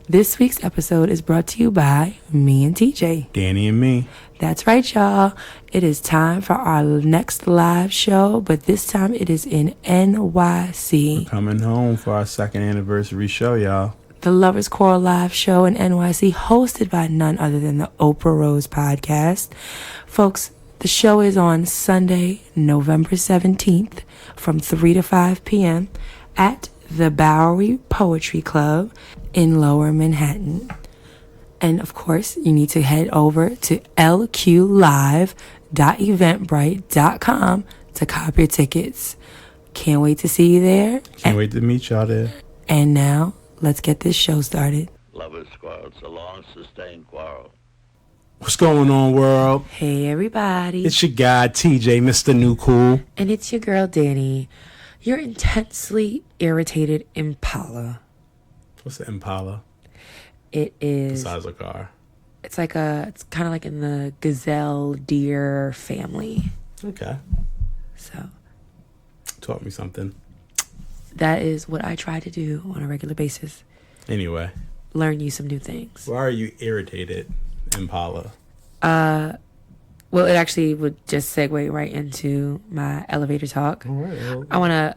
This week's episode is brought to you by me and TJ. Danny and me. That's right, y'all. It is time for our next live show, but this time it is in NYC. We're coming home for our second anniversary show, y'all. The Lovers Quarrel live show in NYC, hosted by none other than the Oprah Rose podcast. Folks, the show is on Sunday, November 17th from 3 to 5 p.m. at the Bowery Poetry Club in Lower Manhattan. And of course, you need to head over to lqlive.eventbrite.com to cop your tickets. Can't wait to see you there. Can't wait to meet y'all there. And now, let's get this show started. Lovers quarrel. It's a long, sustained quarrel. What's going on, world? Hey, everybody. It's your guy, TJ, Mr. New Cool. And it's your girl, Danny. Your intensely irritated Impala. What's the Impala? It is... Besides a car. It's kind of like in the gazelle deer family. Okay. So. Taught me something. That is what I try to do on a regular basis. Anyway. Learn you some new things. Why are you irritated, Impala? Well, it actually would just segue right into my elevator talk. All right. Well, I want to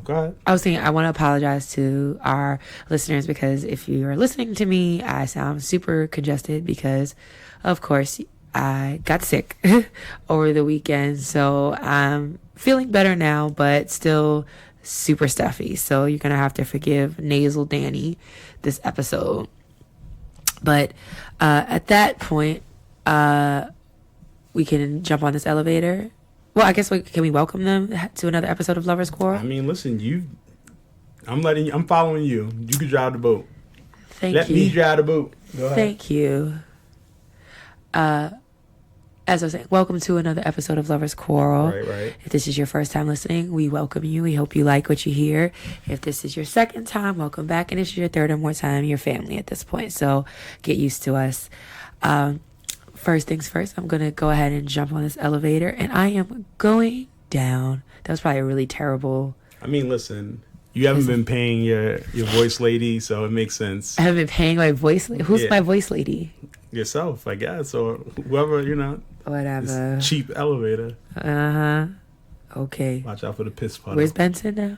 go ahead. I was saying I want to apologize to our listeners because if you are listening to me, I sound super congested because, of course, I got sick over the weekend. So I'm feeling better now, but still super stuffy. So you're going to have to forgive Nasal Danny this episode. But at that point, we can jump on this elevator. Well, I guess can we welcome them to another episode of Lovers Quarrel? I mean, listen, I'm following you. You can drive the boat. Let me drive the boat. Go ahead. Thank you. As I was saying, welcome to another episode of Lovers Quarrel. Right. If this is your first time listening, we welcome you. We hope you like what you hear. If this is your second time, welcome back. And if it's your third or more time, you're family at this point. So get used to us. First things first, I'm going to go ahead and jump on this elevator, and I am going down. That was probably a really terrible... I mean, listen, you haven't been paying your voice lady, so it makes sense. I haven't been paying my voice lady? Who's my voice lady? Yourself, I guess, or whoever, Whatever. This cheap elevator. Uh-huh. Okay. Watch out for the piss puddle. Where's Benson now?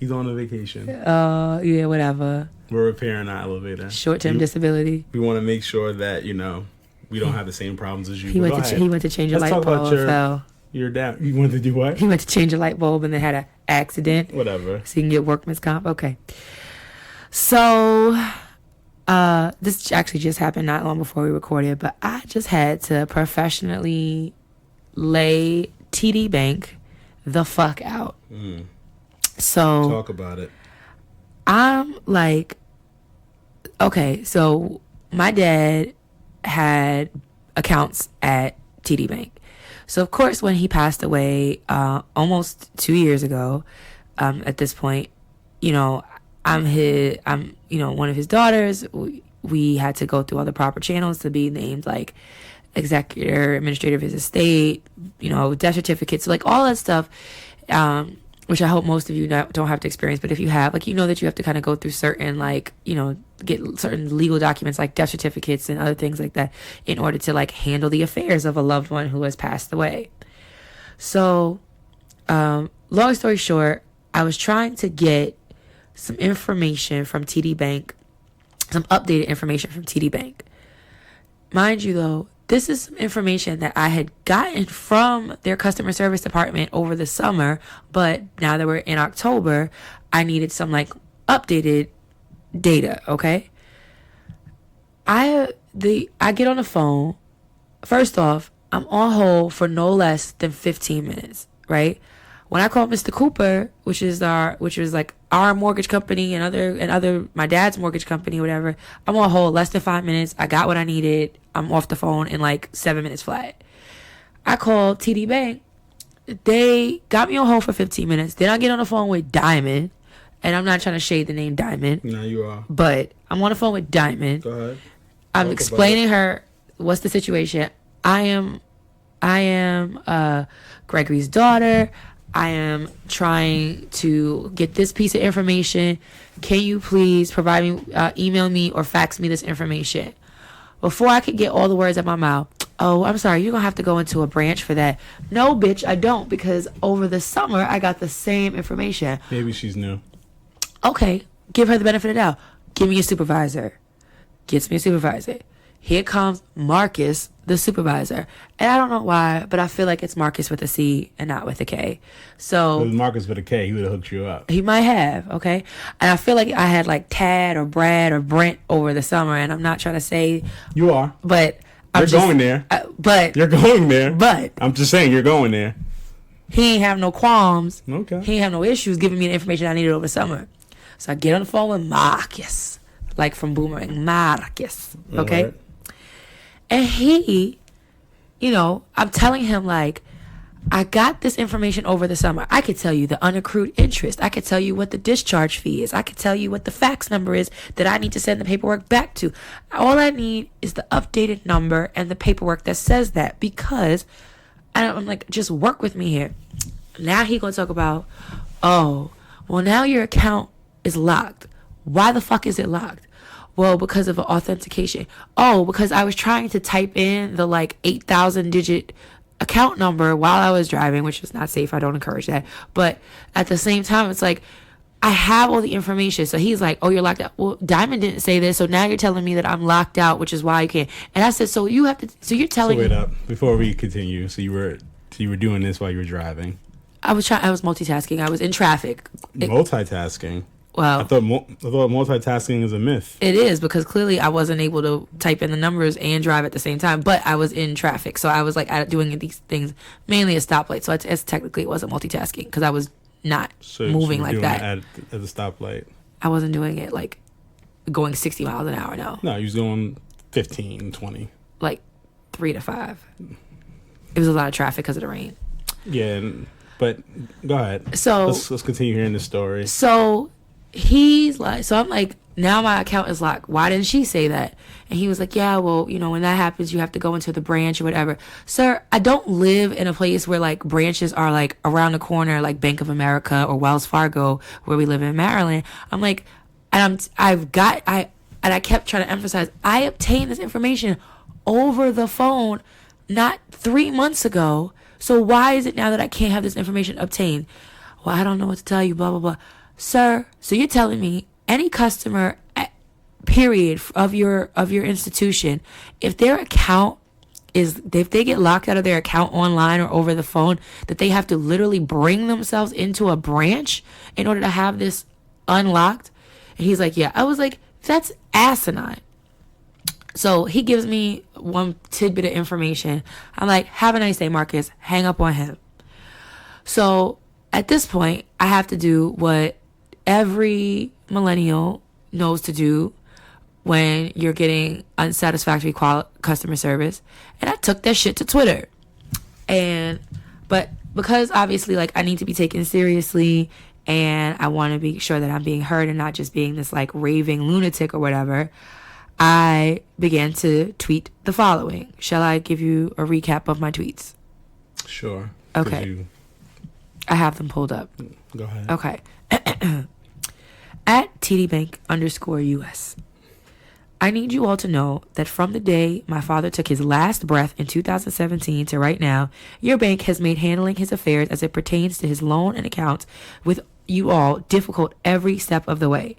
He's on a vacation. Yeah, whatever. We're repairing our elevator. Short-term disability. We want to make sure that, we don't have the same problems as you. He went to change a light bulb and fell. You're down. You wanted to do what? He went to change a light bulb and then had an accident. Whatever. So you can get workman's comp. Okay. So, this actually just happened not long before we recorded, but I just had to professionally lay TD Bank the fuck out. So. Talk about it. I'm like, okay, so my dad had accounts at TD Bank. So of course, when he passed away almost 2 years ago, at this point, I'm one of his daughters. We had to go through all the proper channels to be named like executor, administrator of his estate, death certificates, like all that stuff. Which I hope most of you don't have to experience, but if you have, that you have to kind of go through certain, get certain legal documents like death certificates and other things like that in order to, handle the affairs of a loved one who has passed away. So, long story short, I was trying to get some information from TD Bank, some updated information from TD Bank. Mind you, though, this is some information that I had gotten from their customer service department over the summer, but now that we're in October, I needed some updated data, okay? I get on the phone. First off, I'm on hold for no less than 15 minutes, right? When I called Mr. Cooper, which was our mortgage company and other my dad's mortgage company, whatever, I'm on hold less than 5 minutes. I got what I needed. I'm off the phone in 7 minutes flat. I called TD Bank. They got me on hold for 15 minutes. Then I get on the phone with Diamond, and I'm not trying to shade the name Diamond. No, you are. But I'm on the phone with Diamond. Go ahead. I'm explaining her what's the situation. I am Gregory's daughter. I am trying to get this piece of information. Can you please provide me, email me or fax me this information? Before I could get all the words out my mouth, oh, I'm sorry, you're going to have to go into a branch for that. No, bitch, I don't, because over the summer, I got the same information. Maybe she's new. Okay, give her the benefit of the doubt. Give me a supervisor. Gets me a supervisor. Here comes Marcus, the supervisor. And I don't know why, but I feel like it's Marcus with a C and not with a K. So if it was Marcus with a K, he would have hooked you up. He might have, okay? And I feel like I had like Tad or Brad or Brent over the summer, and I'm not trying to say... You are. But... You're going there. You're going there. But... I'm just saying, you're going there. He ain't have no qualms. Okay. He ain't have no issues giving me the information I needed over the summer. So I get on the phone with Marcus. Like from Boomerang. Marcus. Okay? Right. And he, I'm telling him, like, I got this information over the summer. I could tell you the unaccrued interest. I could tell you what the discharge fee is. I could tell you what the fax number is that I need to send the paperwork back to. All I need is the updated number and the paperwork that says that, because I'm like, just work with me here. Now he gonna talk about, oh, well, now your account is locked. Why the fuck is it locked? Well, because of authentication. Oh, because I was trying to type in the 8,000 digit account number while I was driving, which is not safe. I don't encourage that. But at the same time, it's like, I have all the information. So he's like, oh, you're locked out. Well, Diamond didn't say this. So now you're telling me that I'm locked out, which is why you can't. And I said, so you're telling me. Wait up. Before we continue. So you were doing this while you were driving. I was multitasking. I was in traffic. Multitasking? Well, I thought multitasking is a myth. It is, because clearly I wasn't able to type in the numbers and drive at the same time, but I was in traffic. So I was doing these things mainly a stoplight. So it's technically it wasn't multitasking, because I was not moving like that. At the stoplight. I wasn't doing it going 60 miles an hour, no. No, you was going 15, 20. 3 to 5. It was a lot of traffic because of the rain. Yeah, but go ahead. So let's continue hearing the story. So he's like, so I'm like, now my account is locked. Why didn't she say that? And he was like, yeah, well, when that happens, you have to go into the branch or whatever. Sir, I don't live in a place where branches are around the corner, like Bank of America or Wells Fargo, where we live in Maryland. I'm like, and I kept trying to emphasize, I obtained this information over the phone not 3 months ago. So why is it now that I can't have this information obtained? Well, I don't know what to tell you, blah, blah, blah. Sir, so you're telling me any customer, period, of your institution, if their account if they get locked out of their account online or over the phone, that they have to literally bring themselves into a branch in order to have this unlocked? And he's like, yeah. I was like, that's asinine. So he gives me one tidbit of information. I'm like, have a nice day, Marcus. Hang up on him. So at this point, I have to do what every millennial knows to do when you're getting unsatisfactory customer service. And I took that shit to Twitter. But because obviously I need to be taken seriously, and I want to be sure that I'm being heard and not just being this raving lunatic or whatever, I began to tweet the following. Shall I give you a recap of my tweets? Sure. Okay. I have them pulled up. Go ahead. Okay. At TDBank_US. I need you all to know that from the day my father took his last breath in 2017 to right now, your bank has made handling his affairs as it pertains to his loan and accounts with you all difficult every step of the way.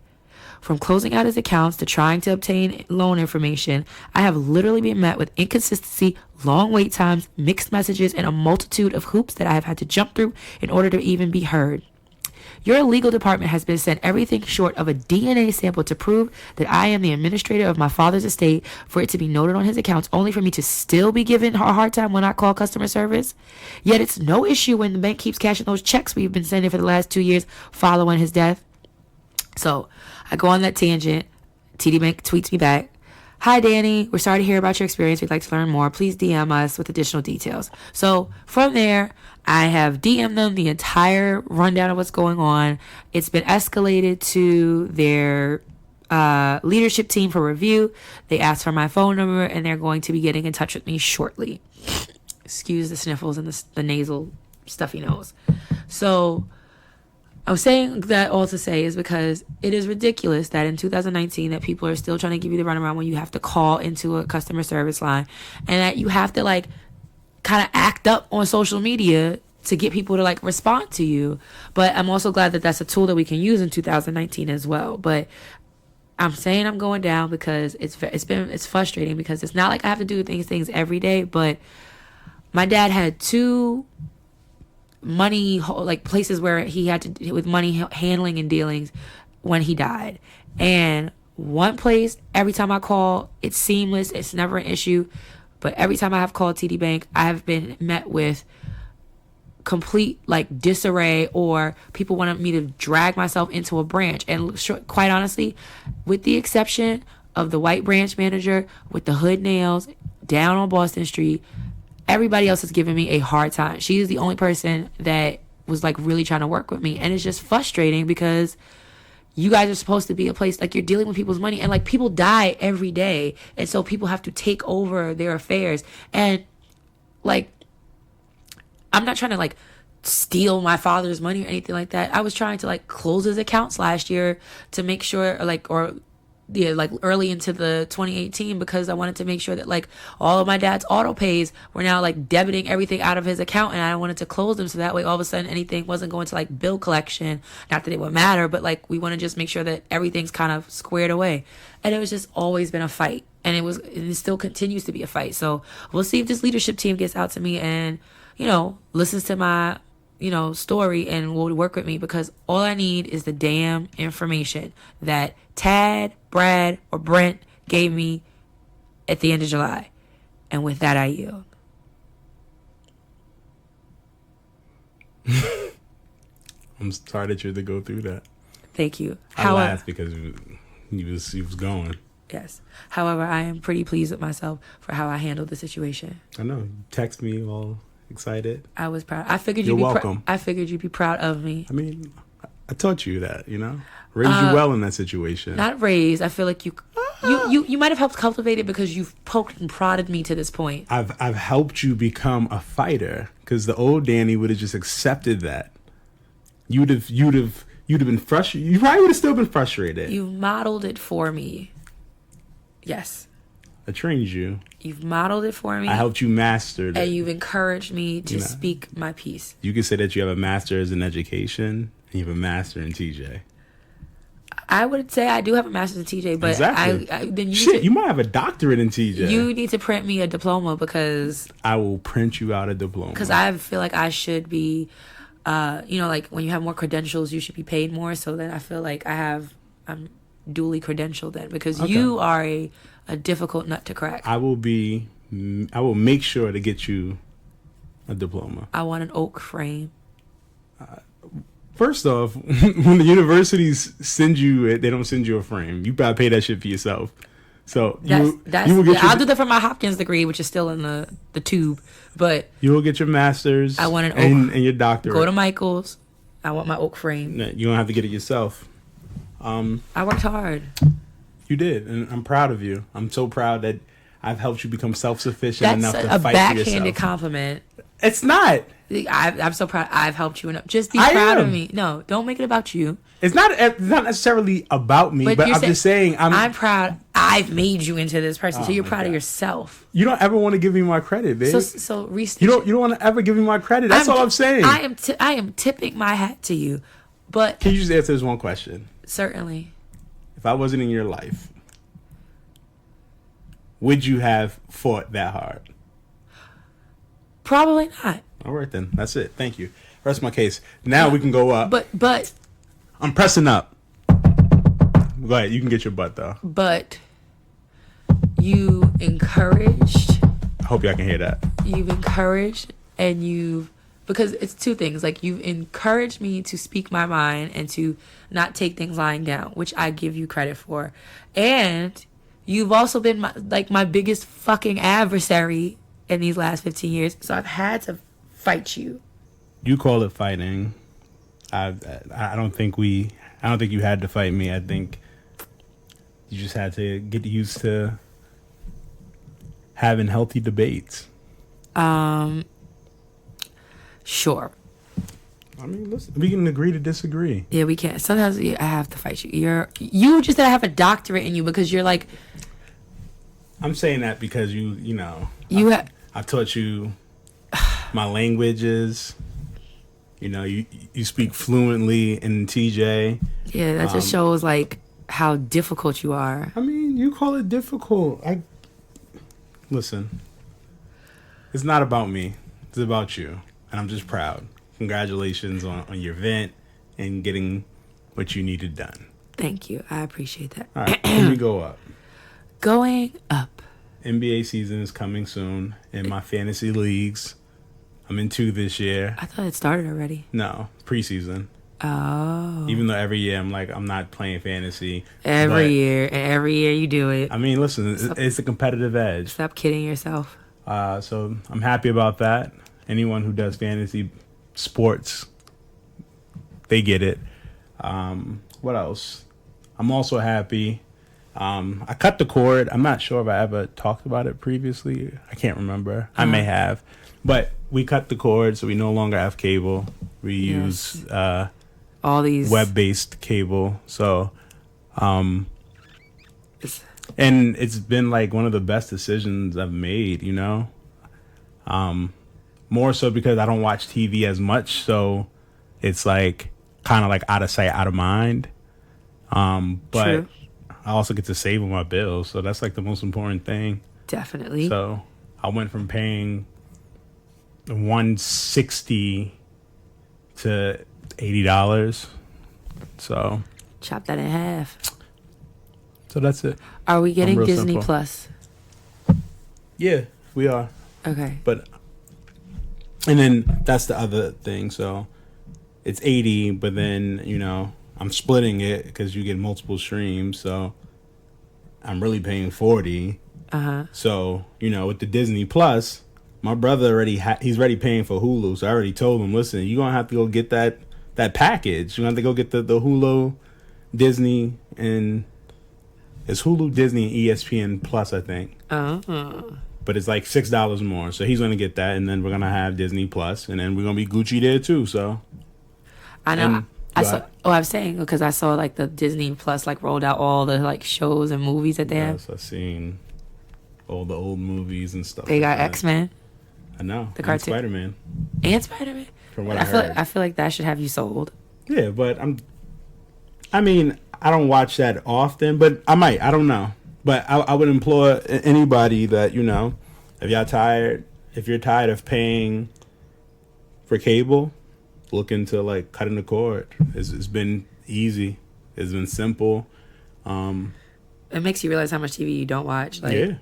From closing out his accounts to trying to obtain loan information, I have literally been met with inconsistency, long wait times, mixed messages, and a multitude of hoops that I have had to jump through in order to even be heard. Your legal department has been sent everything short of a DNA sample to prove that I am the administrator of my father's estate, for it to be noted on his accounts, only for me to still be given a hard time when I call customer service. Yet it's no issue when the bank keeps cashing those checks we've been sending for the last 2 years following his death. So I go on that tangent. TD Bank tweets me back. Hi, Danny. We're sorry to hear about your experience. We'd like to learn more. Please DM us with additional details. So from there, I have DM'd them the entire rundown of what's going on. It's been escalated to their leadership team for review. They asked for my phone number, and they're going to be getting in touch with me shortly. Excuse the sniffles and the nasal stuffy nose. So I was saying that all to say is because it is ridiculous that in 2019 that people are still trying to give you the runaround when you have to call into a customer service line, and that you have to like kind of act up on social media to get people to like respond to you. But I'm also glad that that's a tool that we can use in 2019 as well. But I'm saying I'm going down because it's frustrating, because it's not like I have to do things every day. But my dad had two money like places where he had to with money handling and dealings when he died, and one place, every time I call, it's seamless, it's never an issue. But every time I have called TD Bank, I have been met with complete like disarray, or people wanted me to drag myself into a branch. And quite honestly, with the exception of the white branch manager with the hood nails down on Boston Street, everybody else has given me a hard time. She is the only person that was like really trying to work with me. And it's just frustrating because you guys are supposed to be a place like you're dealing with people's money, and like people die every day. And so people have to take over their affairs. And like, I'm not trying to like steal my father's money or anything like that. I was trying to like close his accounts last year to make sure like early into the 2018, because I wanted to make sure that like all of my dad's auto pays were now like debiting everything out of his account, and I wanted to close them so that way all of a sudden anything wasn't going to like bill collection. Not that it would matter, but like we want to just make sure that everything's kind of squared away. And it was just always been a fight, and it still continues to be a fight. So we'll see if this leadership team gets out to me and listens to my story and will work with me, because all I need is the damn information that Tad, Brad, or Brent gave me at the end of July. And with that, I yield. I'm sorry that you had to go through that. Thank you. I laughed because he was going. Yes. However, I am pretty pleased with myself for how I handled the situation. I know. You text me all excited. I was proud. I figured you're welcome. I figured you'd be proud of me. I mean, I taught you that, raised you well in that situation. Not raised. I feel like you might have helped cultivate it, because you've poked and prodded me to this point. I've helped you become a fighter, because the old Danny would have just accepted that. You'd have been frustrated. You probably would have still been frustrated. You modeled it for me. Yes. I trained you. You've modeled it for me. I helped you master it. And you've encouraged me to speak my piece. You could say that you have a master's in education and you have a master in TJ. I would say I do have a master's in TJ, but exactly. Then you might have a doctorate in TJ. You need to print me a diploma, because I will print you out a diploma. Because I feel like I should be, like when you have more credentials, you should be paid more. So then I feel like I'm duly credentialed then, because you are a difficult nut to crack. I will make sure to get you a diploma. I want an oak frame. First off, when the universities send you it, they don't send you a frame. You gotta pay that shit for yourself. So I'll do that for my Hopkins degree, which is still in the tube. But you will get your master's. I want an oak and your doctorate. Go to Michael's. I want my oak frame. You don't have to get it yourself. I worked hard. You did, and I'm proud of you. I'm so proud that I've helped you become self-sufficient enough to fight for yourself. That's a backhanded compliment. It's not. I'm so proud. I've helped you enough. Just be proud of me. No, don't make it about you. It's not necessarily about me, but I'm just saying I'm proud. I've made you into this person, so you're proud of yourself. You don't ever want to give me my credit, babe. So you don't want to ever give me my credit. That's all I'm saying. I am tipping my hat to you, but can you just answer this one question? Certainly. If I wasn't in your life, would you have fought that hard? Probably not. All right, then. That's it. Thank you. Rest my case. Now we can go up. But I'm pressing up. Go ahead. You can get your butt, though. But you encouraged. I hope y'all can hear that. You've encouraged because it's two things. Like, you've encouraged me to speak my mind and to not take things lying down, which I give you credit for. And you've also been my biggest fucking adversary in these last 15 years. So I've had to fight you. You call it fighting. I don't think you had to fight me. I think you just had to get used to having healthy debates. Sure. I mean, listen, we can agree to disagree. Yeah, we can't. Sometimes I have to fight you. You just have a doctorate in you because you're like. I'm saying that because you know, I taught you my languages. You know, you speak fluently in TJ. Yeah, that just shows like how difficult you are. I mean, you call it difficult. Listen. It's not about me. It's about you, and I'm just proud. Congratulations on your event and getting what you needed done. Thank you. I appreciate that. All right, let me go up. Going up. NBA season is coming soon in my fantasy leagues. I'm in 2 this year. I thought it started already. No, preseason. Oh. Even though every year I'm like, I'm not playing fantasy. Every year you do it. I mean, listen, it's a competitive edge. Stop kidding yourself. So I'm happy about that. Anyone who does fantasy sports, they get it. What else? I'm also happy. I cut the cord. I'm not sure if I ever talked about it previously. I can't remember. I may have. But we cut the cord, so we no longer have cable. We use all these web-based cable. So, and it's been like one of the best decisions I've made, you know? More so because I don't watch TV as much, so it's like kind of like out of sight, out of mind. But True. I also get to save on my bills, so that's like the most important thing. Definitely. So I went from paying $160 to $80. So chop that in half. So that's it. Are we getting Disney simple. Plus? Yeah, we are. Okay. And then that's the other thing. So it's 80, but then, you know, I'm splitting it because you get multiple streams. So I'm really paying 40. So, you know, with the Disney Plus, my brother he's already paying for Hulu. So I already told him, listen, you're going to have to go get that package. You're going to have to go get the Hulu, Disney, and it's Hulu, Disney, and ESPN Plus, I think. But it's like $6 more. So he's going to get that. And then we're going to have Disney Plus. And then we're going to be Gucci there too. So I know. I was saying because I saw like the Disney Plus like rolled out all the like shows and movies that they have. Yes, I've seen all the old movies and stuff. They got X-Men. I know. The cartoon. Spider-Man. And Spider-Man. From what I heard. I feel like that should have you sold. Yeah, but I don't watch that often, but I might. I don't know. But I would implore anybody that, you know, if you're tired of paying for cable, look into like cutting the cord. It's been easy. It's been simple. It makes you realize how much TV you don't watch. Like, yeah.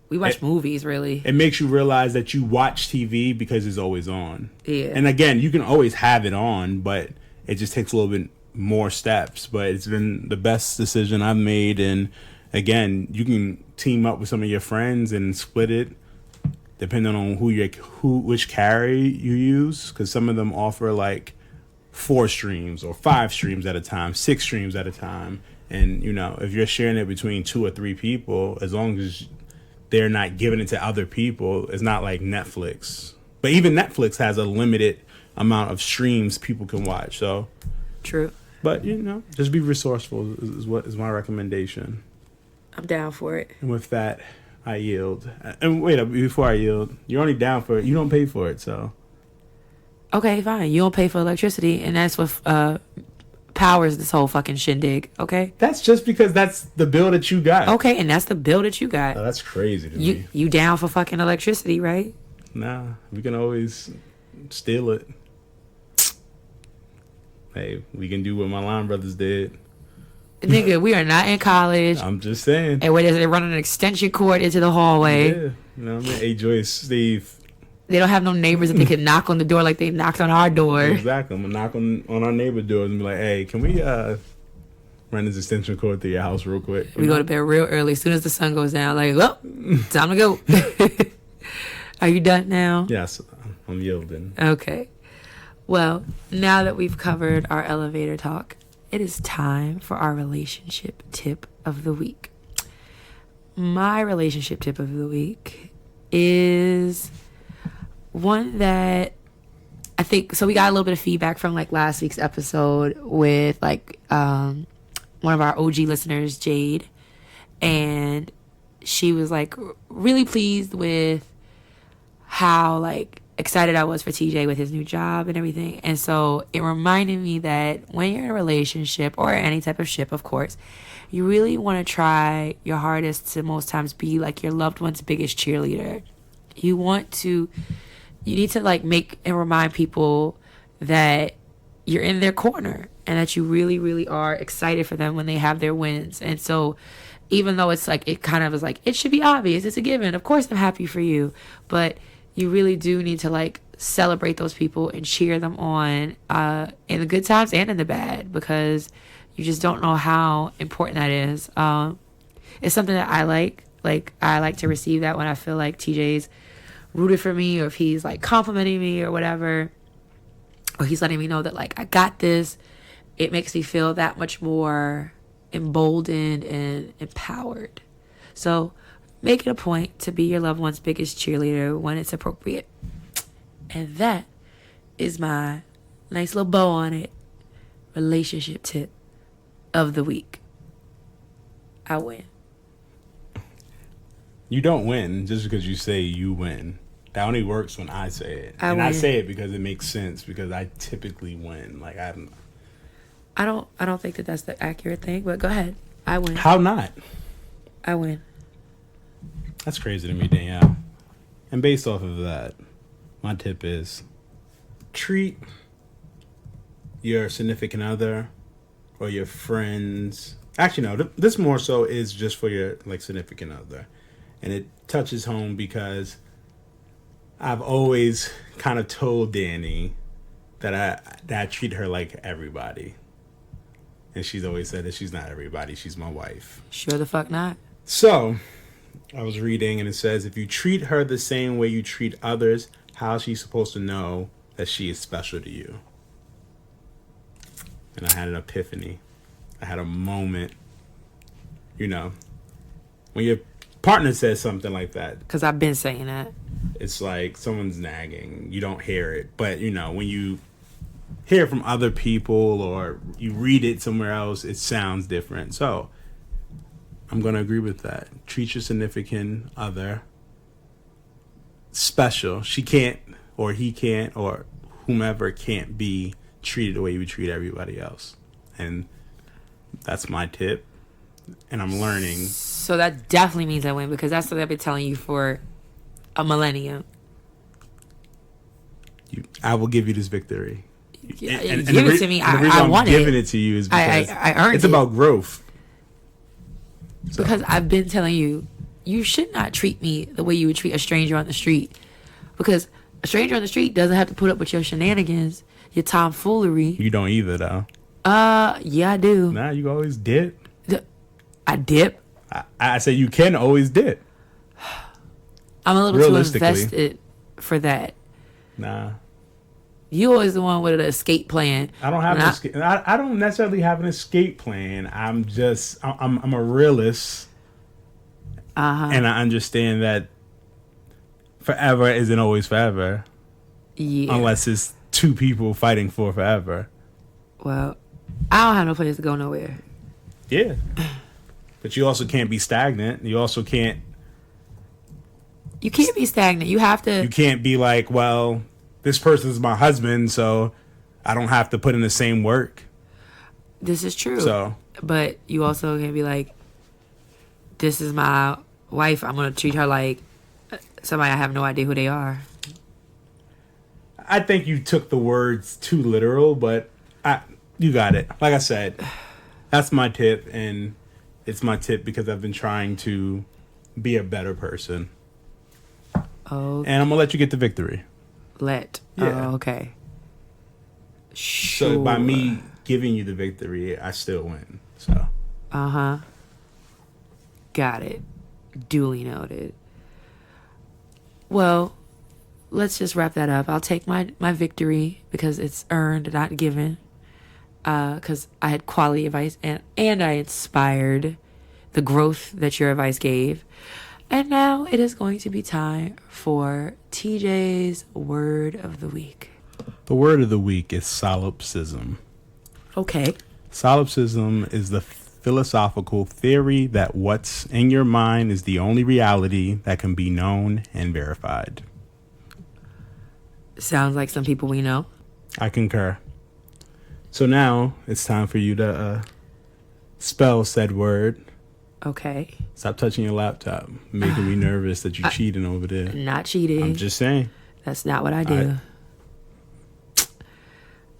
We watch movies, really. It makes you realize that you watch TV because it's always on. Yeah. And again, you can always have it on, but it just takes a little bit more steps. But it's been the best decision I've made. And again, you can team up with some of your friends and split it, depending on which carrier you use. Because some of them offer like 4 streams or 5 streams at a time, 6 streams at a time. And, you know, if you're sharing it between 2 or 3 people, as long as they're not giving it to other people, it's not like Netflix. But even Netflix has a limited amount of streams people can watch. So True. But, you know, just be resourceful is my recommendation. I'm down for it. And with that, I yield. And wait, before I yield, you're only down for it. You don't pay for it, so. Okay, fine. You don't pay for electricity, and that's what powers this whole fucking shindig, okay? That's just because that's the bill that you got. Okay, and that's the bill that you got. Oh, that's crazy to me. You down for fucking electricity, right? Nah, we can always steal it. Hey, we can do what my line brothers did. Nigga, we are not in college. I'm just saying. And where they run an extension cord into the hallway. Yeah, you know what I mean? Hey, Joyce, Steve. They don't have no neighbors that they can knock on the door like they knocked on our door. Exactly. I'm going to knock on our neighbor doors and be like, hey, can we run this extension cord through your house real quick? We go to bed real early. As soon as the sun goes down, like, well, time to go. Are you done now? Yes, I'm yielding. Okay. Well, now that we've covered our elevator talk, it is time for our relationship tip of the week. My relationship tip of the week is one that I think so. We got a little bit of feedback from like last week's episode with like one of our OG listeners, Jade, and she was like really pleased with how like excited I was for TJ with his new job and everything. And so it reminded me that when you're in a relationship or any type of ship, of course, you really want to try your hardest to most times be like your loved one's biggest cheerleader. You need to like make and remind people that you're in their corner and that you really, really are excited for them when they have their wins. And so even though it's like, it kind of is like, it should be obvious, it's a given. Of course I'm happy for you. But you really do need to like celebrate those people and cheer them on in the good times and in the bad, because you just don't know how important that is. It's something that I like. Like, I like to receive that when I feel like TJ's rooted for me, or if he's like complimenting me or whatever, or he's letting me know that like I got this. It makes me feel that much more emboldened and empowered. So make it a point to be your loved one's biggest cheerleader when it's appropriate. And that is my nice little bow on it relationship tip of the week. I win. You don't win just because you say you win. That only works when I say it. I say it because it makes sense, because I typically win. Like I don't think that that's the accurate thing, but go ahead. I win. How not? I win. That's crazy to me, Danielle. And based off of that, my tip is treat your significant other or your friends. Actually, no, this more so is just for your like significant other. And it touches home because I've always kind of told Danny that I treat her like everybody. And she's always said that she's not everybody. She's my wife. Sure the fuck not. So I was reading and it says, if you treat her the same way you treat others, how is she supposed to know that she is special to you? And I had an epiphany. I had a moment. You know, when your partner says something like that. Because I've been saying that. It's like someone's nagging. You don't hear it. But, you know, when you hear from other people or you read it somewhere else, it sounds different. So I'm going to agree with that. Treat your significant other special. She can't, or he can't, or whomever can't be treated the way you would treat everybody else. And that's my tip. And I'm learning. So that definitely means I win, because that's what I've been telling you for a millennium. I will give you this victory. Yeah, and give it to me. I want it. I'm giving it to you is because I earned it's it. about growth. So. Because I've been telling you, you should not treat me the way you would treat a stranger on the street. Because a stranger on the street doesn't have to put up with your shenanigans, your tomfoolery. You don't either, though. Yeah, I do. Nah, you always dip. I dip? I say you can always dip. I'm a little too invested for that. Nah. You always the one with an escape plan. I don't have an escape. I don't necessarily have an escape plan. I'm a realist. And I understand that forever isn't always forever. Yeah. Unless it's two people fighting for forever. Well, I don't have no place to go nowhere. Yeah. But you also can't be stagnant. You also can't. You can't be stagnant. You have to. You can't be like, well, this person's my husband, so I don't have to put in the same work. This is true. So, but you also can be like, this is my wife. I'm going to treat her like somebody I have no idea who they are. I think you took the words too literal, but you got it. Like I said, that's my tip, and it's my tip because I've been trying to be a better person. Oh. And I'm going to let you get the victory. Yeah. Oh, okay. Sure. So by me giving you the victory, I still win. So. Uh-huh. Got it. Duly noted. Well, let's just wrap that up. I'll take my victory because it's earned, not given. Because I had quality advice and I inspired the growth that your advice gave. And now it is going to be time for TJ's word of the week. The word of the week is solipsism. Okay. Solipsism is the philosophical theory that what's in your mind is the only reality that can be known and verified. Sounds like some people we know. I concur. So now it's time for you to spell said word. Okay. Stop touching your laptop, making me nervous that you're cheating over there. Not cheating. I'm just saying. That's not what I do.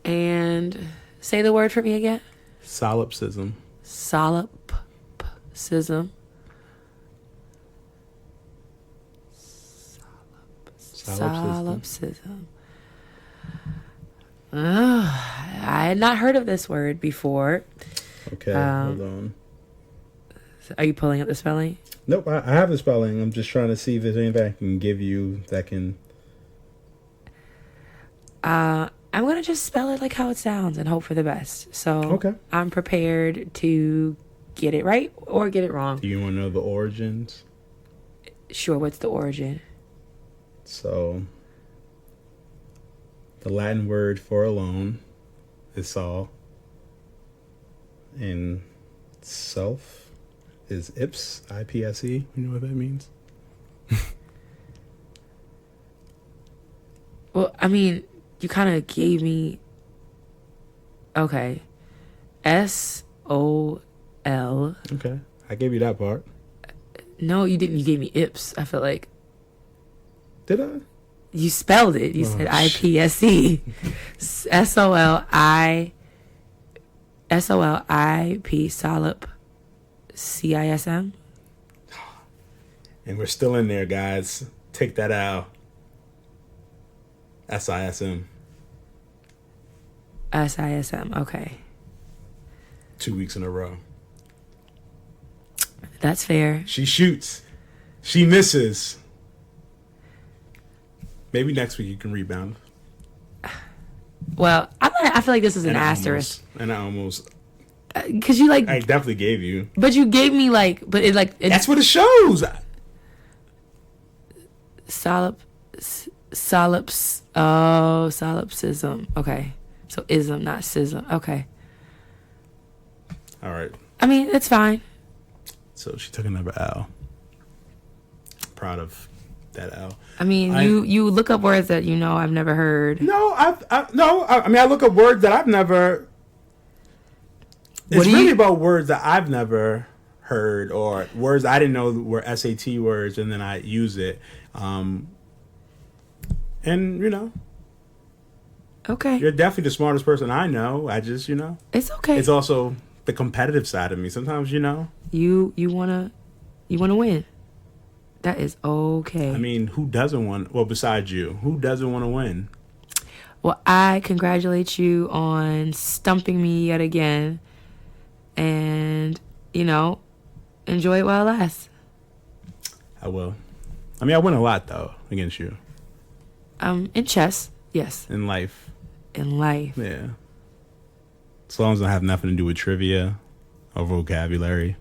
And say the word for me again. Solipsism. Solipsism. Solipsism. I had not heard of this word before. Okay, hold on. Are you pulling up the spelling? Nope, I have the spelling. I'm just trying to see if there's anything I can give you that can... I'm going to just spell it like how it sounds and hope for the best. So okay. I'm prepared to get it right or get it wrong. Do you want to know the origins? Sure, what's the origin? So, the Latin word for alone is sol. And self is ips, I-P-S-E. You know what that means? Well, I mean, you kind of gave me... Okay. S-O-L. Okay. I gave you that part. No, you didn't. You gave me ips. I feel like... Did I? You spelled it. You said I-P-S-E. S-O-L-I-P solip C-I-S-M. And we're still in there, guys. Take that out. S-I-S-M. S-I-S-M. Okay. 2 weeks in a row. That's fair. She shoots. She misses. Maybe next week you can rebound. Well, I feel like this is an asterisk. And I almost... Because you like... I definitely gave you. But you gave me like... But it like... That's what it shows. Solipsism. Okay. So ism, not schism. Okay. All right. I mean, it's fine. So she took another L. Proud of that L. I mean, you look up words that I've never heard. No, I mean I look up words that I've never. It's really about words that I've never heard or words I didn't know were SAT words, and then I use it. And Okay. You're definitely the smartest person I know. I just It's okay. It's also the competitive side of me. Sometimes you wanna win. That is okay. I mean, who doesn't want? Well, besides you, who doesn't want to win? Well, I congratulate you on stumping me yet again, and enjoy it while it lasts. I will. I mean, I win a lot though against you. In chess, yes. In life. Yeah. As long as I have nothing to do with trivia or vocabulary,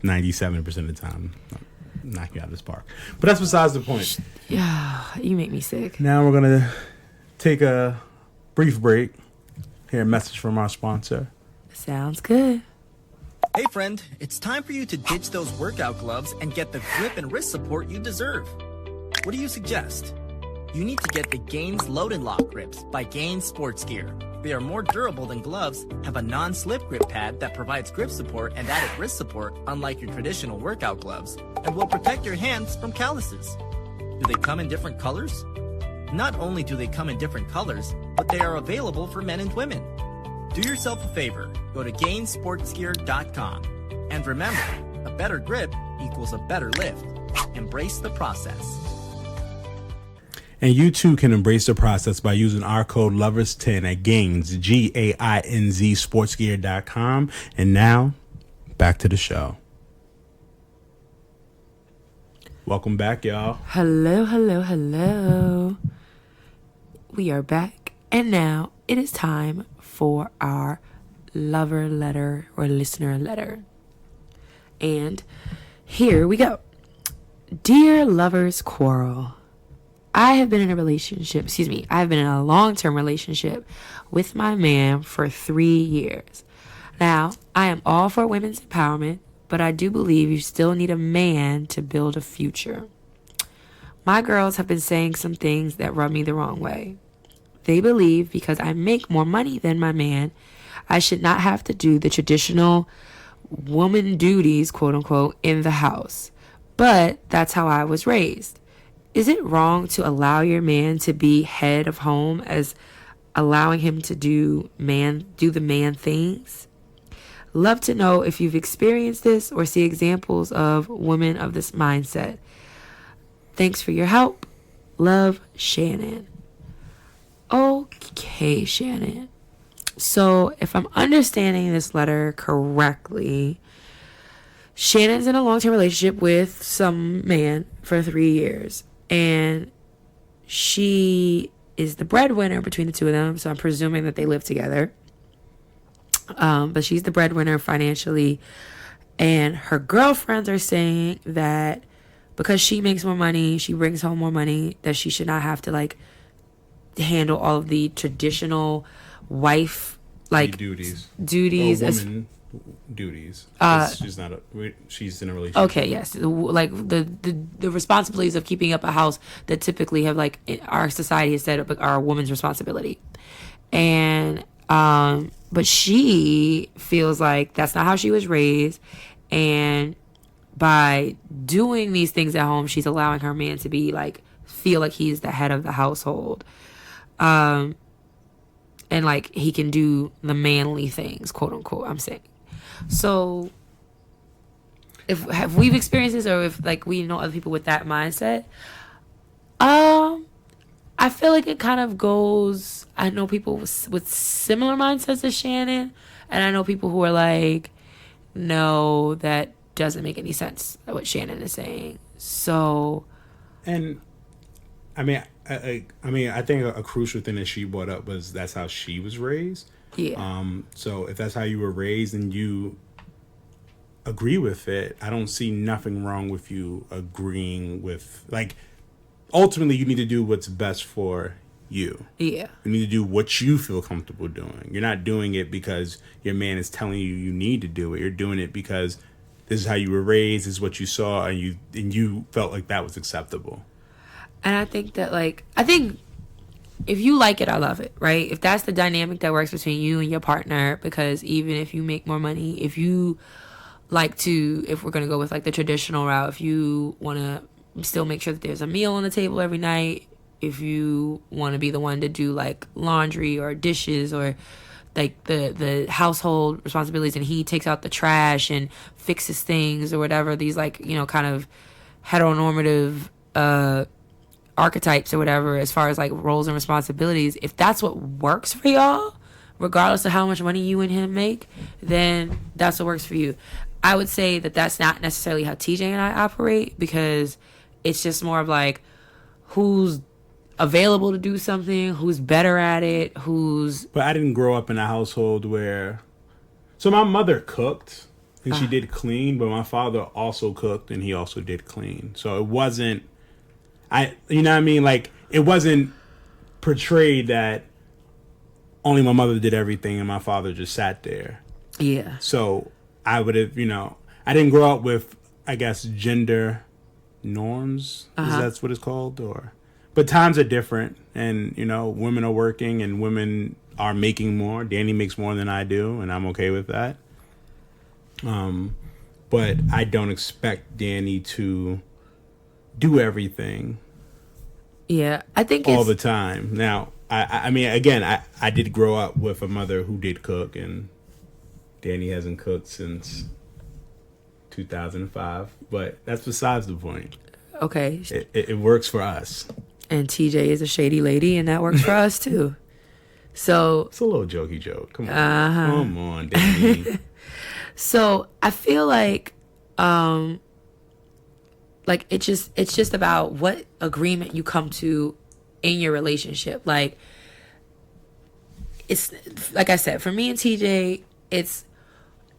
97% of the time, I'm knocking you out of this park. But that's besides the point. Yeah, you make me sick. Now we're going to take a brief break. Hear a message from our sponsor. Sounds good. Hey friend, it's time for you to ditch those workout gloves and get the grip and wrist support you deserve. What do you suggest? You need to get the Gainz Load and Lock grips by Gainz Sports Gear. They are more durable than gloves, have a non-slip grip pad that provides grip support and added wrist support unlike your traditional workout gloves, and will protect your hands from calluses. Do they come in different colors? Not only do they come in different colors, but they are available for men and women. Do yourself a favor, go to GainSportsGear.com. And remember, a better grip equals a better lift. Embrace the process. And you too can embrace the process by using our code LOVERS10 at Gainz, Gainz, sportsgear.com. And now, back to the show. Welcome back, y'all. Hello. We are back. And now it is time for our lover letter or listener letter. And here we go. Dear Lovers Quarrel, I have been in a relationship, excuse me, I have been in a long-term relationship with my man for 3 years. Now, I am all for women's empowerment, but I do believe you still need a man to build a future. My girls have been saying some things that rub me the wrong way. They believe because I make more money than my man, I should not have to do the traditional woman duties, quote unquote, in the house. But that's how I was raised. Is it wrong to allow your man to be head of home as allowing him to do the man things? Love to know if you've experienced this or see examples of women of this mindset. Thanks for your help. Love, Shannon. Okay, Shannon. So if I'm understanding this letter correctly, Shannon's in a long-term relationship with some man for 3 years. And she is the breadwinner between the two of them. So I'm presuming that they live together. But she's the breadwinner financially. And her girlfriends are saying that because she makes more money, she brings home more money, that she should not have to like handle all of the traditional wife like duties or woman duties. She's in a relationship. Okay, yes, like the responsibilities of keeping up a house that typically have like our society has set up are a woman's responsibility. And but she feels like that's not how she was raised, and by doing these things at home, she's allowing her man to be like feel like he's the head of the household. And like he can do the manly things, quote unquote, I'm saying. So have we've experienced this, or if like we know other people with that mindset, I feel like it kind of goes, I know people with similar mindsets as Shannon, and I know people who are like, no, that doesn't make any sense, what Shannon is saying. So, and I mean, I think a crucial thing that she brought up was that's how she was raised. Yeah. So if that's how you were raised and you agree with it, I don't see nothing wrong with you agreeing with, like, ultimately you need to do what's best for you. Yeah. You need to do what you feel comfortable doing. You're not doing it because your man is telling you you need to do it. You're doing it because this is how you were raised, this is what you saw, and you felt like that was acceptable. And I think that, like, if you like it, I love it, right? If that's the dynamic that works between you and your partner, because even if you make more money, if you like to, if we're going to go with, like, the traditional route, if you want to still make sure that there's a meal on the table every night, if you want to be the one to do, like, laundry or dishes or, like, the household responsibilities, and he takes out the trash and fixes things or whatever, these, like, you know, kind of heteronormative archetypes or whatever as far as like roles and responsibilities, if that's what works for y'all, regardless of how much money you and him make, then that's what works for you. I would say that that's not necessarily how TJ and I operate, because it's just more of like who's available to do something, who's better at it, But I didn't grow up in a household where, so my mother cooked and she did clean, but my father also cooked and he also did clean. So it wasn't, you know what I mean? Like, it wasn't portrayed that only my mother did everything and my father just sat there. Yeah. So I would have, I didn't grow up with, I guess, gender norms. That's what it's called? But times are different, and, women are working and women are making more. Danny makes more than I do, and I'm okay with that. But I don't expect Danny to do everything. Yeah, I think all the time. Now, I mean, again, I did grow up with a mother who did cook, and Danny hasn't cooked since 2005. But that's besides the point. Okay. It works for us. And TJ is a shady lady, and that works for us too. So it's a little jokey joke. Come on, come on, Danny. So I feel like it's just about what agreement you come to in your relationship. Like, it's like I said, for me and TJ, it's,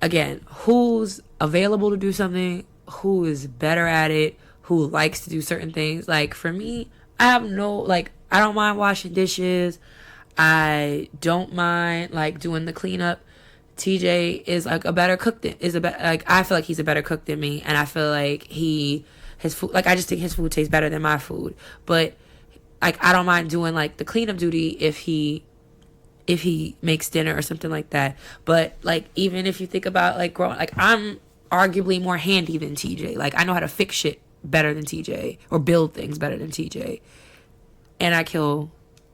again, who's available to do something, who is better at it, who likes to do certain things. Like, for me, I have no, like, I don't mind washing dishes. I don't mind, like, doing the cleanup. TJ is, like, a better cook than, like, I feel like he's a better cook than me. And I feel like his food, like, I just think his food tastes better than my food. But, like, I don't mind doing, like, the cleanup duty if he makes dinner or something like that. But, like, even if you think about, like, growing, like, I'm arguably more handy than TJ. Like, I know how to fix shit better than TJ or build things better than TJ. And I kill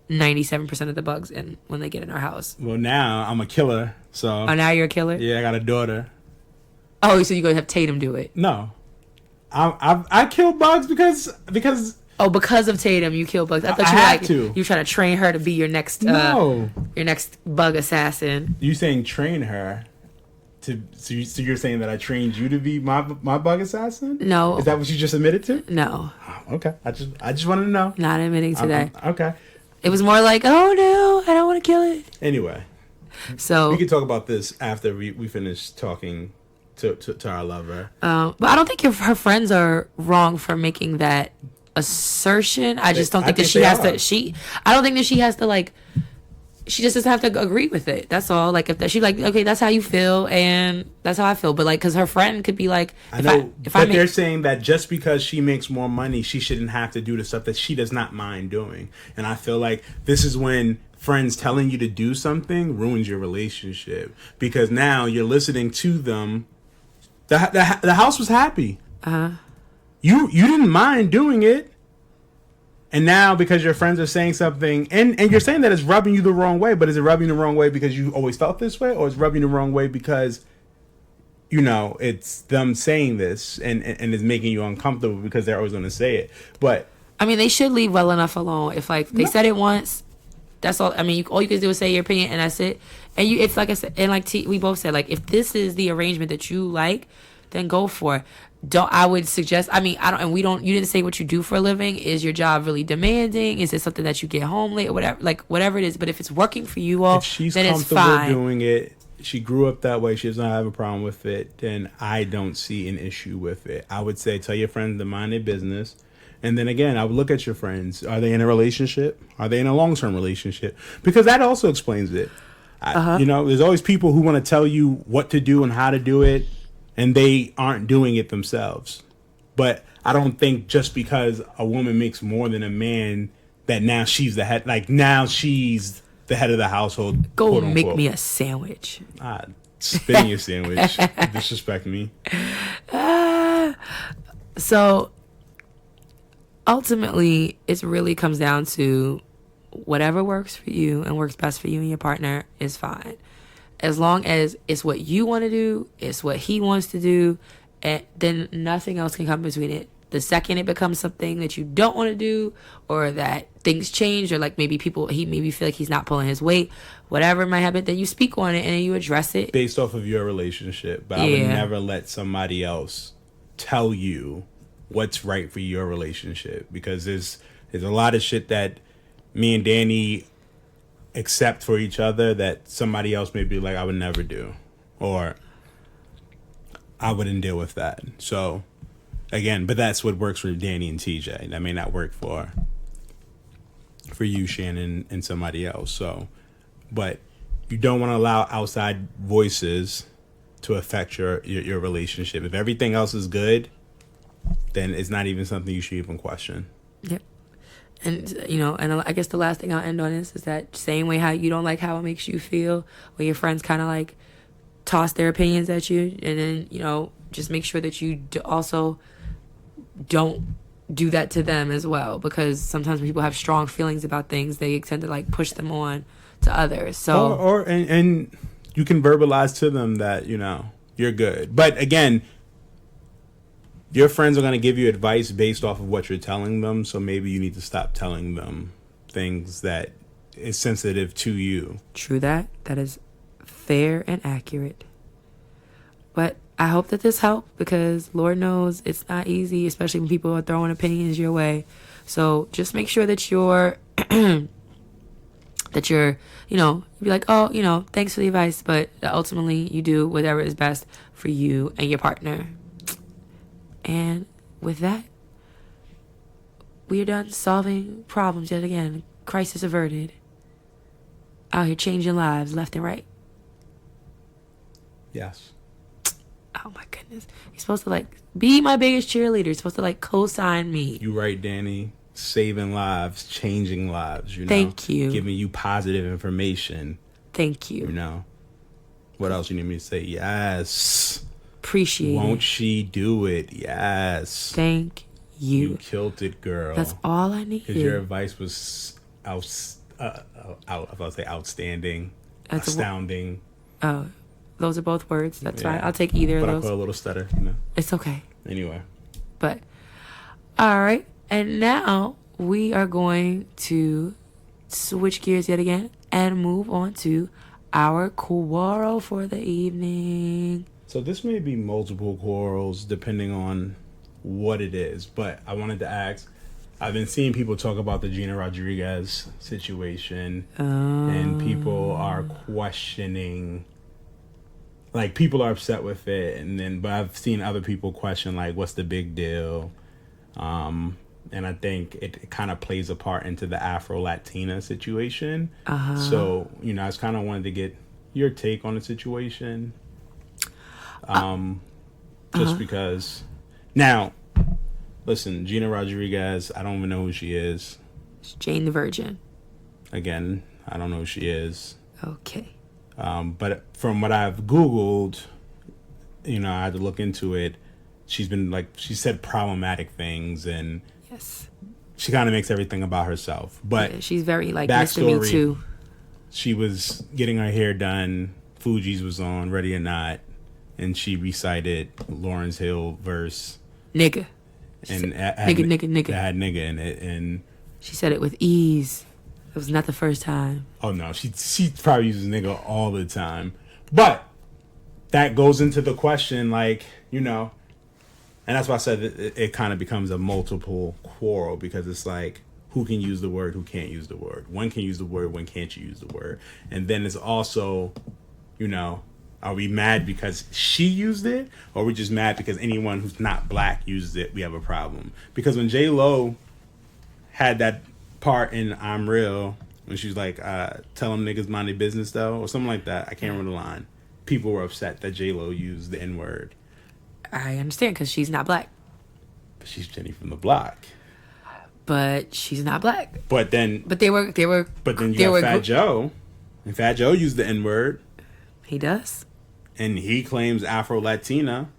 97% of the bugs when they get in our house. Well, now I'm a killer, so. Oh, now you're a killer? Yeah, I got a daughter. Oh, so you're going to have Tatum do it? No. I kill bugs because. Oh, because of Tatum, you kill bugs. I thought you were trying to train her to be your next your next bug assassin. You saying train her to? So you're saying that I trained you to be my bug assassin? No. Is that what you just admitted to? No. Oh, okay. I just wanted to know. Not admitting to that. Okay. It was more like, oh no, I don't want to kill it. Anyway, so we can talk about this after we finish talking to our lover. But I don't think her friends are wrong for making that assertion. I just don't think that she has to. I don't think that she has to, like. She just doesn't have to agree with it. That's all. Like, if she's like, okay, that's how you feel, and that's how I feel. But, like, because her friend could be like, they're saying that just because she makes more money, she shouldn't have to do the stuff that she does not mind doing. And I feel like this is when friends telling you to do something ruins your relationship, because now you're listening to them. The house was happy. You didn't mind doing it. And now, because your friends are saying something, and you're saying that it's rubbing you the wrong way, but is it rubbing you the wrong way because you always felt this way, or is it rubbing you the wrong way because, it's them saying this and it's making you uncomfortable because they're always going to say it? But I mean, they should leave well enough alone. If, like, they said it once, that's all. I mean, all you can do is say your opinion, and that's it. And it's like I said, and like we both said, like, if this is the arrangement that you like, then go for it. I would suggest, I mean, you didn't say what you do for a living. Is your job really demanding? Is it something that you get home late or whatever? Like, whatever it is. But if it's working for you all, if she's then it's comfortable fine. doing it, she grew up that way, she doesn't have a problem with it, then I don't see an issue with it. I would say tell your friends to mind their business. And then again, I would look at your friends. Are they in a relationship? Are they in a long-term relationship? Because that also explains it. There's always people who want to tell you what to do and how to do it, and they aren't doing it themselves. But I don't think just because a woman makes more than a man that now she's the head. Like, now she's the head of the household. Go make me a sandwich. Spitting your sandwich. Disrespect me. So ultimately, it really comes down to whatever works for you and works best for you and your partner is fine. As long as it's what you want to do, it's what he wants to do, and then nothing else can come between it. The second it becomes something that you don't want to do, or that things change, or like maybe he maybe feel like he's not pulling his weight, whatever might happen, then you speak on it and then you address it. Based off of your relationship. But I would never let somebody else tell you what's right for your relationship, because there's a lot of shit that me and Danny accept for each other that somebody else may be like, I would never do, or I wouldn't deal with that. So again, but that's what works for Danny and TJ. That may not work for you, Shannon, and somebody else. So, but you don't want to allow outside voices to affect your relationship. If everything else is good, then it's not even something you should even question. Yep. And, and I guess the last thing I'll end on is that same way how you don't like how it makes you feel, where your friends kind of like toss their opinions at you, and then, just make sure that you also don't do that to them as well, because sometimes when people have strong feelings about things, they tend to like push them on to others. So and you can verbalize to them that, you're good. But again, your friends are going to give you advice based off of what you're telling them. So maybe you need to stop telling them things that is sensitive to you. True that. That is fair and accurate. But I hope that this helped, because Lord knows it's not easy, especially when people are throwing opinions your way. So just make sure that you're, be like, oh, thanks for the advice. But ultimately you do whatever is best for you and your partner. And with that, we are done solving problems yet again. Crisis averted. Out here changing lives left and right. Yes. Oh my goodness. You're supposed to like be my biggest cheerleader. You're supposed to like co-sign me. You right, Danny. Saving lives, changing lives, you know. Thank you. Giving you positive information. Thank you. You know. What else you need me to say? Yes. Appreciate Won't it. she do it? Yes. Thank you. You killed it, girl. That's all I needed. Because your advice was outstanding, That's astounding. Oh, those are both words. That's Yeah. fine. I'll take either But I of put a those. little stutter, you know. It's okay. Anyway. But, all right. And now we are going to switch gears yet again and move on to our quarrel for the evening. So this may be multiple quarrels depending on what it is, but I wanted to ask, I've been seeing people talk about the Gina Rodriguez situation, and people are questioning, like, people are upset with it, but I've seen other people question, like, what's the big deal? And I think it kind of plays a part into the Afro-Latina situation. So, you know, I just kind of wanted to get your take on the situation. Just because. Now, listen, Gina Rodriguez, I don't even know who she is. It's Jane the Virgin. Again, I don't know who she is. Okay. But from what I've Googled, you know, I had to look into it. She's been, like, she said problematic things, and Yes. she kind of makes everything about herself. But Yeah, she's very, like, Mr. Me backstory, Too. she was getting her hair done. Fuji's was on, Ready or Not, and she recited Lawrence Hill verse. Nigga. And Nigga. That had nigga in it, and She said it with ease. It was not the first time. oh no, she probably uses nigga all the time. But that goes into the question, like, you know, and that's why I said it kind of becomes a multiple quarrel, because it's like, who can use the word, who can't use the word? When can use the word, when can't you use the word? And then it's also, you know, are we mad because she used it, or are we just mad because anyone who's not black uses it, we have a problem? Because when J-Lo had that part in I'm Real, when she's like, tell them niggas mind their business though, or something like that, I can't remember the line. People were upset that J-Lo used the N-word. I understand because she's not black. But she's Jenny from the block. But she's not black. But then they were. But then you got Fat Joe. And Fat Joe used the N-word. He does. And he claims Afro-Latina.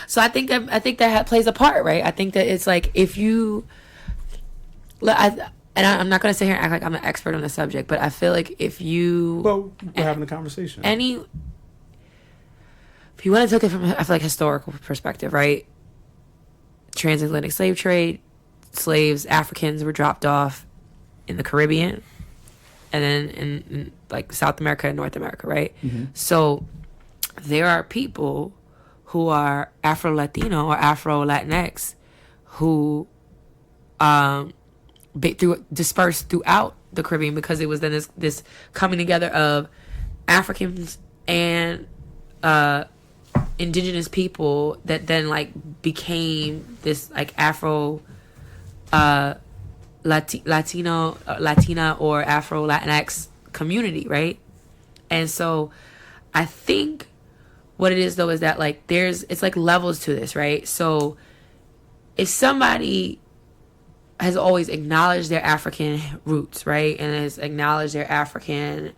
So I think that plays a part, right? I think that it's like, if you, I'm not going to sit here and act like I'm an expert on the subject, but I feel like if you, well, we're having a conversation. If you want to look at it from, I feel like, historical perspective, right? Transatlantic slave trade, slaves, Africans were dropped off in the Caribbean, and then in like South America and North America, right? Mm-hmm. So there are people who are Afro-Latino or Afro-Latinx who dispersed throughout the Caribbean, because it was then this coming together of Africans and indigenous people that then like became this like Afro Latina or Afro-Latinx community, right? And so I think what it is though is that like it's like levels to this, right? So if somebody has always acknowledged their African roots, right, and has acknowledged their African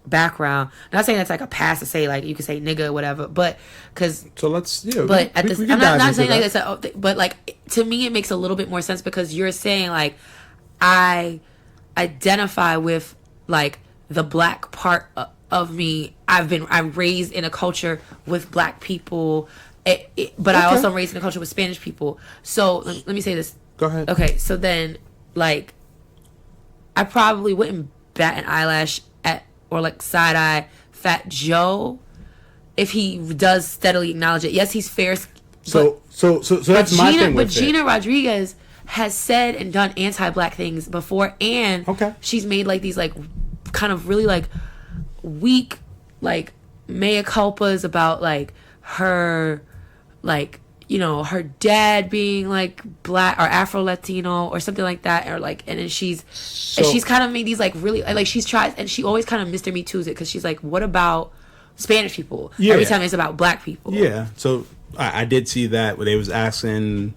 background, not saying that's like a pass to say like you can say nigga or whatever, but because but at this, I'm not saying like that's but like to me it makes a little bit more sense, because you're saying like I identify with like the black part of me. I'm raised in a culture with black people, but I also am raised in a culture with Spanish people. So let me say this. Go ahead. Okay, so then like I probably wouldn't bat an eyelash at or like side eye Fat Joe if he does steadily acknowledge it. Yes, he's fair. So that's my thing with it. But Gina Rodriguez has said and done anti-black things before, and she's made like these like kind of really like weak like mea culpas about like her like her dad being like black or Afro Latino or something like that, or like, and then she's kind of made these like really like she's tried, and she always kind of Mr. Me Too's it because she's like, what about Spanish people? Yeah. Every time it's about black people. Yeah. So I did see that where they was asking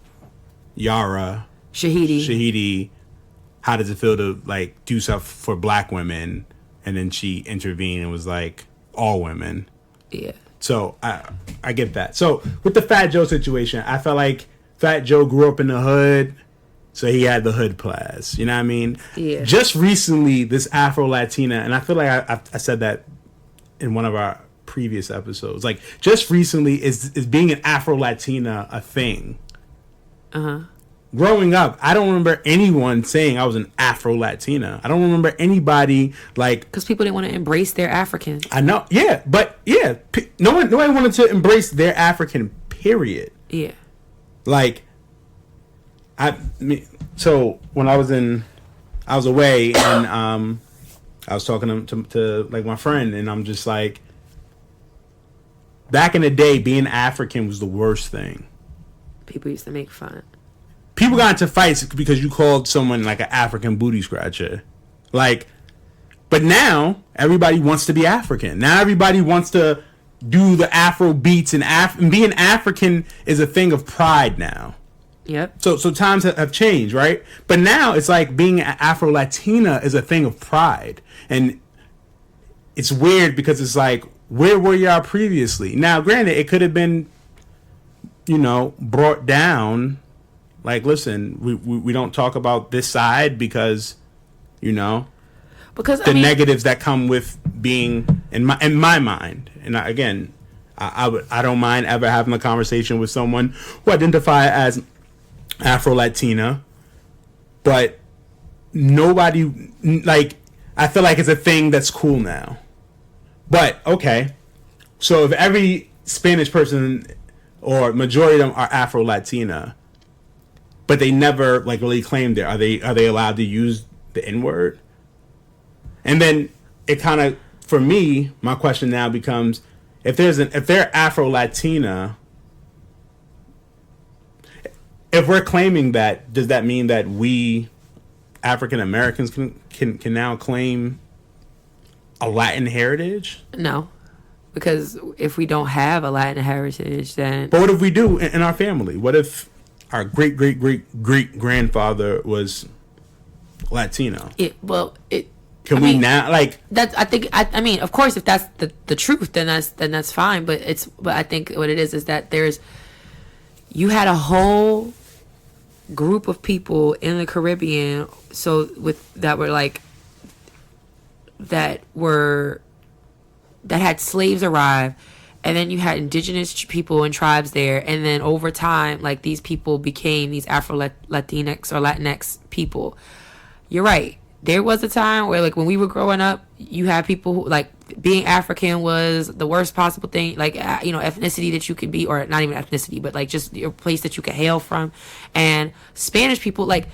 Yara Shahidi, how does it feel to like do stuff for black women, and then she intervened and was like, all women. Yeah. So I get that. So with the Fat Joe situation, I felt like Fat Joe grew up in the hood, so he had the hood class. You know what I mean? Yeah. Just recently, this Afro Latina, and I feel like I said that in one of our previous episodes. Like just recently, is being an Afro Latina a thing? Growing up, I don't remember anyone saying I was an Afro Latina. I don't remember anybody like, because people didn't want to embrace their African. I know, yeah, but yeah, nobody wanted to embrace their African. Period. Yeah. Like, so when I was away, and I was talking to like my friend, and I'm just like, back in the day, being African was the worst thing. People used to make fun. People got into fights because you called someone like an African booty scratcher. Like, but now everybody wants to be African. Now everybody wants to do the Afro beats, and being African is a thing of pride now. Yep. So times have changed, right? But now it's like being an Afro Latina is a thing of pride. And it's weird because it's like, where were y'all previously? Now, granted, it could have been, brought down. Like, listen, we don't talk about this side because, because the negatives that come with being in my mind. And I don't mind ever having a conversation with someone who identify as Afro Latina, but nobody, like, I feel like it's a thing that's cool now. But okay, so if every Spanish person or majority of them are Afro Latina, but they never like really claimed it, are they allowed to use the N-word? And then it kind of, for me, my question now becomes, if they're Afro Latina, if we're claiming that, does that mean that we African Americans can now claim a Latin heritage? No, because if we don't have a Latin heritage, then. But what if we do in our family? What if our great grandfather was Latino? Can we now, like, that? I mean, of course, if that's the truth, then that's fine. But I think what it is that you had a whole group of people in the Caribbean, that had slaves arrive, and then you had indigenous people and tribes there, and then over time, like, these people became these Afro Latinx or Latinx people. You're right. There was a time where, like, when we were growing up, you had people who, like, being African was the worst possible thing, like, ethnicity that you could be, or not even ethnicity, but like just your place that you could hail from. And Spanish people, like,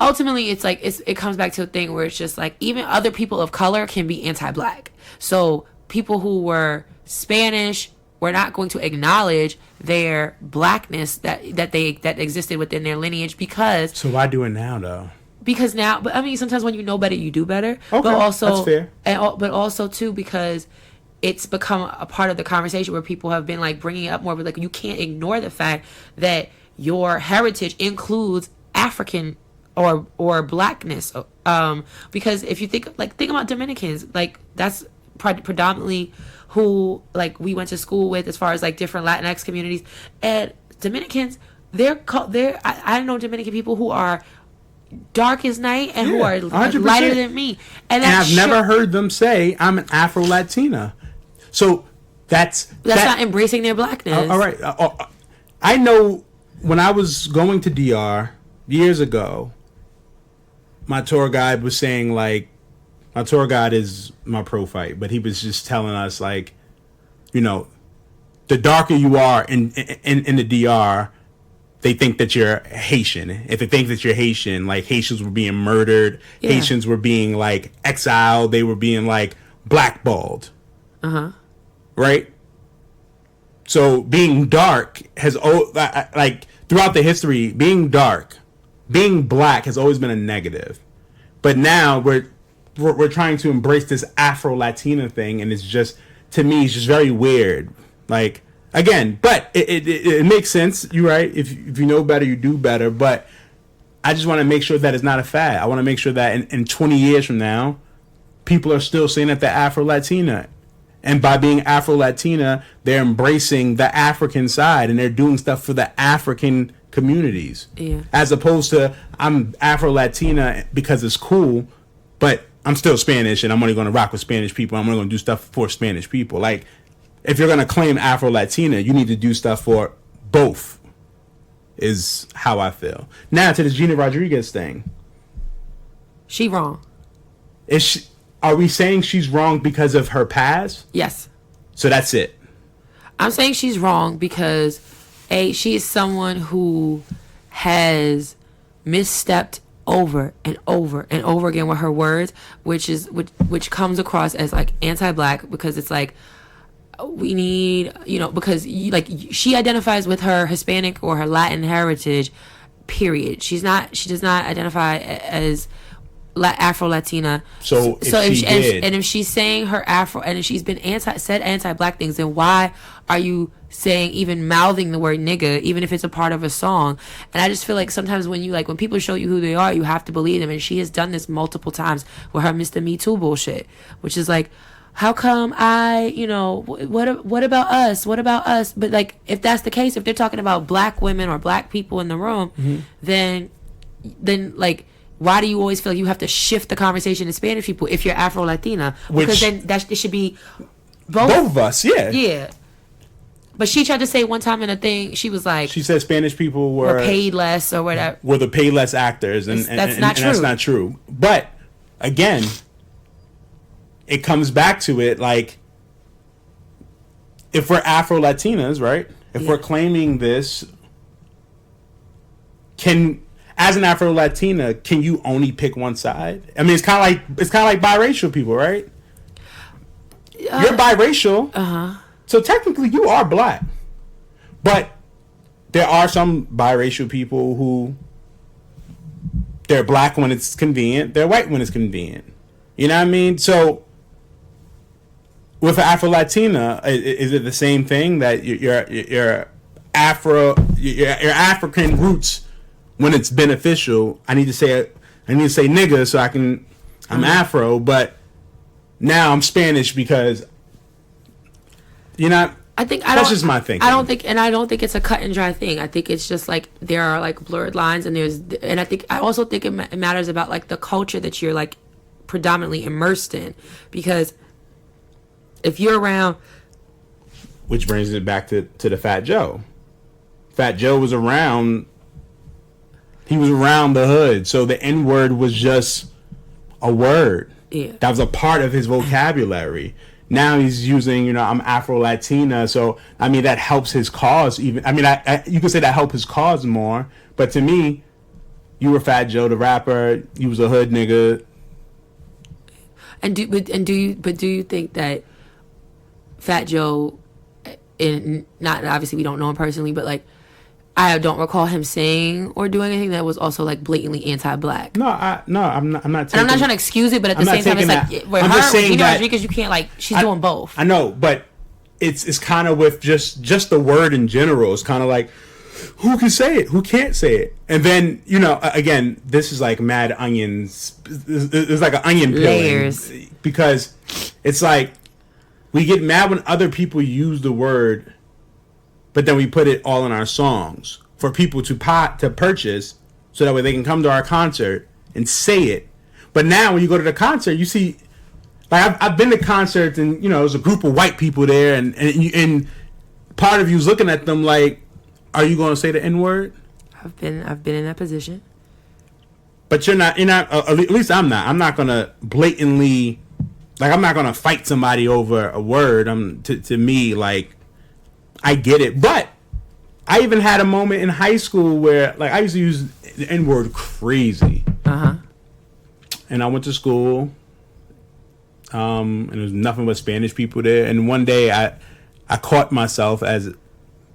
ultimately it's like it comes back to a thing where it's just like, even other people of color can be anti-black. So people who were Spanish were not going to acknowledge their blackness that existed within their lineage, because. So why do it now, though? Because now, but I mean, sometimes when you know better, you do better. Okay, but also, that's fair. But also too, because it's become a part of the conversation where people have been like bringing it up more. But like, you can't ignore the fact that your heritage includes African or blackness. Because if you think about Dominicans, like, that's predominantly who, like, we went to school with as far as like different Latinx communities. And Dominicans, I know Dominican people who are dark as night and who are 100%. lighter than me, and I've never heard them say I'm an Afro Latina. So that's not embracing their blackness. All right, I know when I was going to DR years ago, my tour guide was saying, like, my tour guide is my pro fight, but he was just telling us, like, the darker you are in the DR, they think that you're Haitian. If they think that you're Haitian, like, Haitians were being murdered, Haitians were being, like, exiled, they were being, like, blackballed. Right? So being dark has like throughout the history, being black has always been a negative. But now we're trying to embrace this Afro Latina thing, and it's just, to me, it's just very weird. Like, again, but it makes sense. You're right. If you know better, you do better. But I just want to make sure that it's not a fad. I want to make sure that in 20 years from now, people are still saying that they're Afro Latina. And by being Afro Latina, they're embracing the African side, and they're doing stuff for the African communities. Yeah. As opposed to, I'm Afro Latina because it's cool, but I'm still Spanish, and I'm only going to rock with Spanish people. I'm only going to do stuff for Spanish people. Like, if you're going to claim Afro Latina, you need to do stuff for both, is how I feel. Now to this Gina Rodriguez thing. She wrong. Are we saying she's wrong because of her past? Yes. So that's it. I'm saying she's wrong because she is someone who has misstepped over and over and over again with her words, which comes across as like anti-black, because it's like, we need, because she identifies with her Hispanic or her Latin heritage, period. She does not identify as Afro Latina. So if she's saying her Afro, and if she's been anti-black things, then why are you saying, even mouthing the word nigga, even if it's a part of a song? And I just feel like sometimes when people show you who they are, you have to believe them. And she has done this multiple times with her Mr. Me Too bullshit, which is like, how come what about us? What about us? But like, if that's the case, if they're talking about black women or black people in the room, mm-hmm. then like, why do you always feel like you have to shift the conversation to Spanish people if you're Afro Latina? Because then it should be both of us, yeah. Yeah. But she tried to say one time in a thing, she was like, she said Spanish people were paid less or whatever. Were the paid less actors, and that's not true. That's not true. But again, it comes back to it, like, if we're Afro Latinas, right? If we're claiming this, as an Afro Latina, can you only pick one side? I mean, it's kind of like biracial people, right? You're biracial, so technically you are black, but there are some biracial people who they're black when it's convenient, they're white when it's convenient. You know what I mean? So with Afro Latina, is it the same thing that your African roots? When it's beneficial, I need to say nigga so I'm Afro, but now I'm Spanish because that's just my thinking. I don't think it's a cut and dry thing. I think it's just like there are like blurred lines, and I also think it matters about like the culture that you're like predominantly immersed in, because if you're around, which brings it back to the Fat Joe. Fat Joe was around. He was around the hood, so the N-word was just a word. Yeah. That was a part of his vocabulary. Now he's using, I'm Afro-Latina, so, I mean, that helps his cause even. I mean, you could say that helped his cause more, but to me, you were Fat Joe, the rapper, you was a hood nigga. Do you think that Fat Joe, not obviously we don't know him personally, but like, I don't recall him saying or doing anything that was also like blatantly anti-black. No, I'm not. And I'm not trying to excuse it, but at the same time, it's like with Gina Rodriguez, you can't she's doing both. I know, but it's kind of with just the word in general. It's kind of like, who can say it? Who can't say it? And then again, this is like mad onions. It's like an onion peeling. Layers. Because it's like we get mad when other people use the word, but then we put it all in our songs for people to purchase, so that way they can come to our concert and say it. But now when you go to the concert, you see, like I've been to concerts, and there's a group of white people there, and part of you's looking at them like, are you going to say the N-word? I've been in that position. But you're not. At least I'm not. I'm not gonna blatantly, like, I'm not gonna fight somebody over a word. To me, like, I get it, but I even had a moment in high school where, like, I used to use the N-word crazy. And I went to school, and there was nothing but Spanish people there. And one day I caught myself as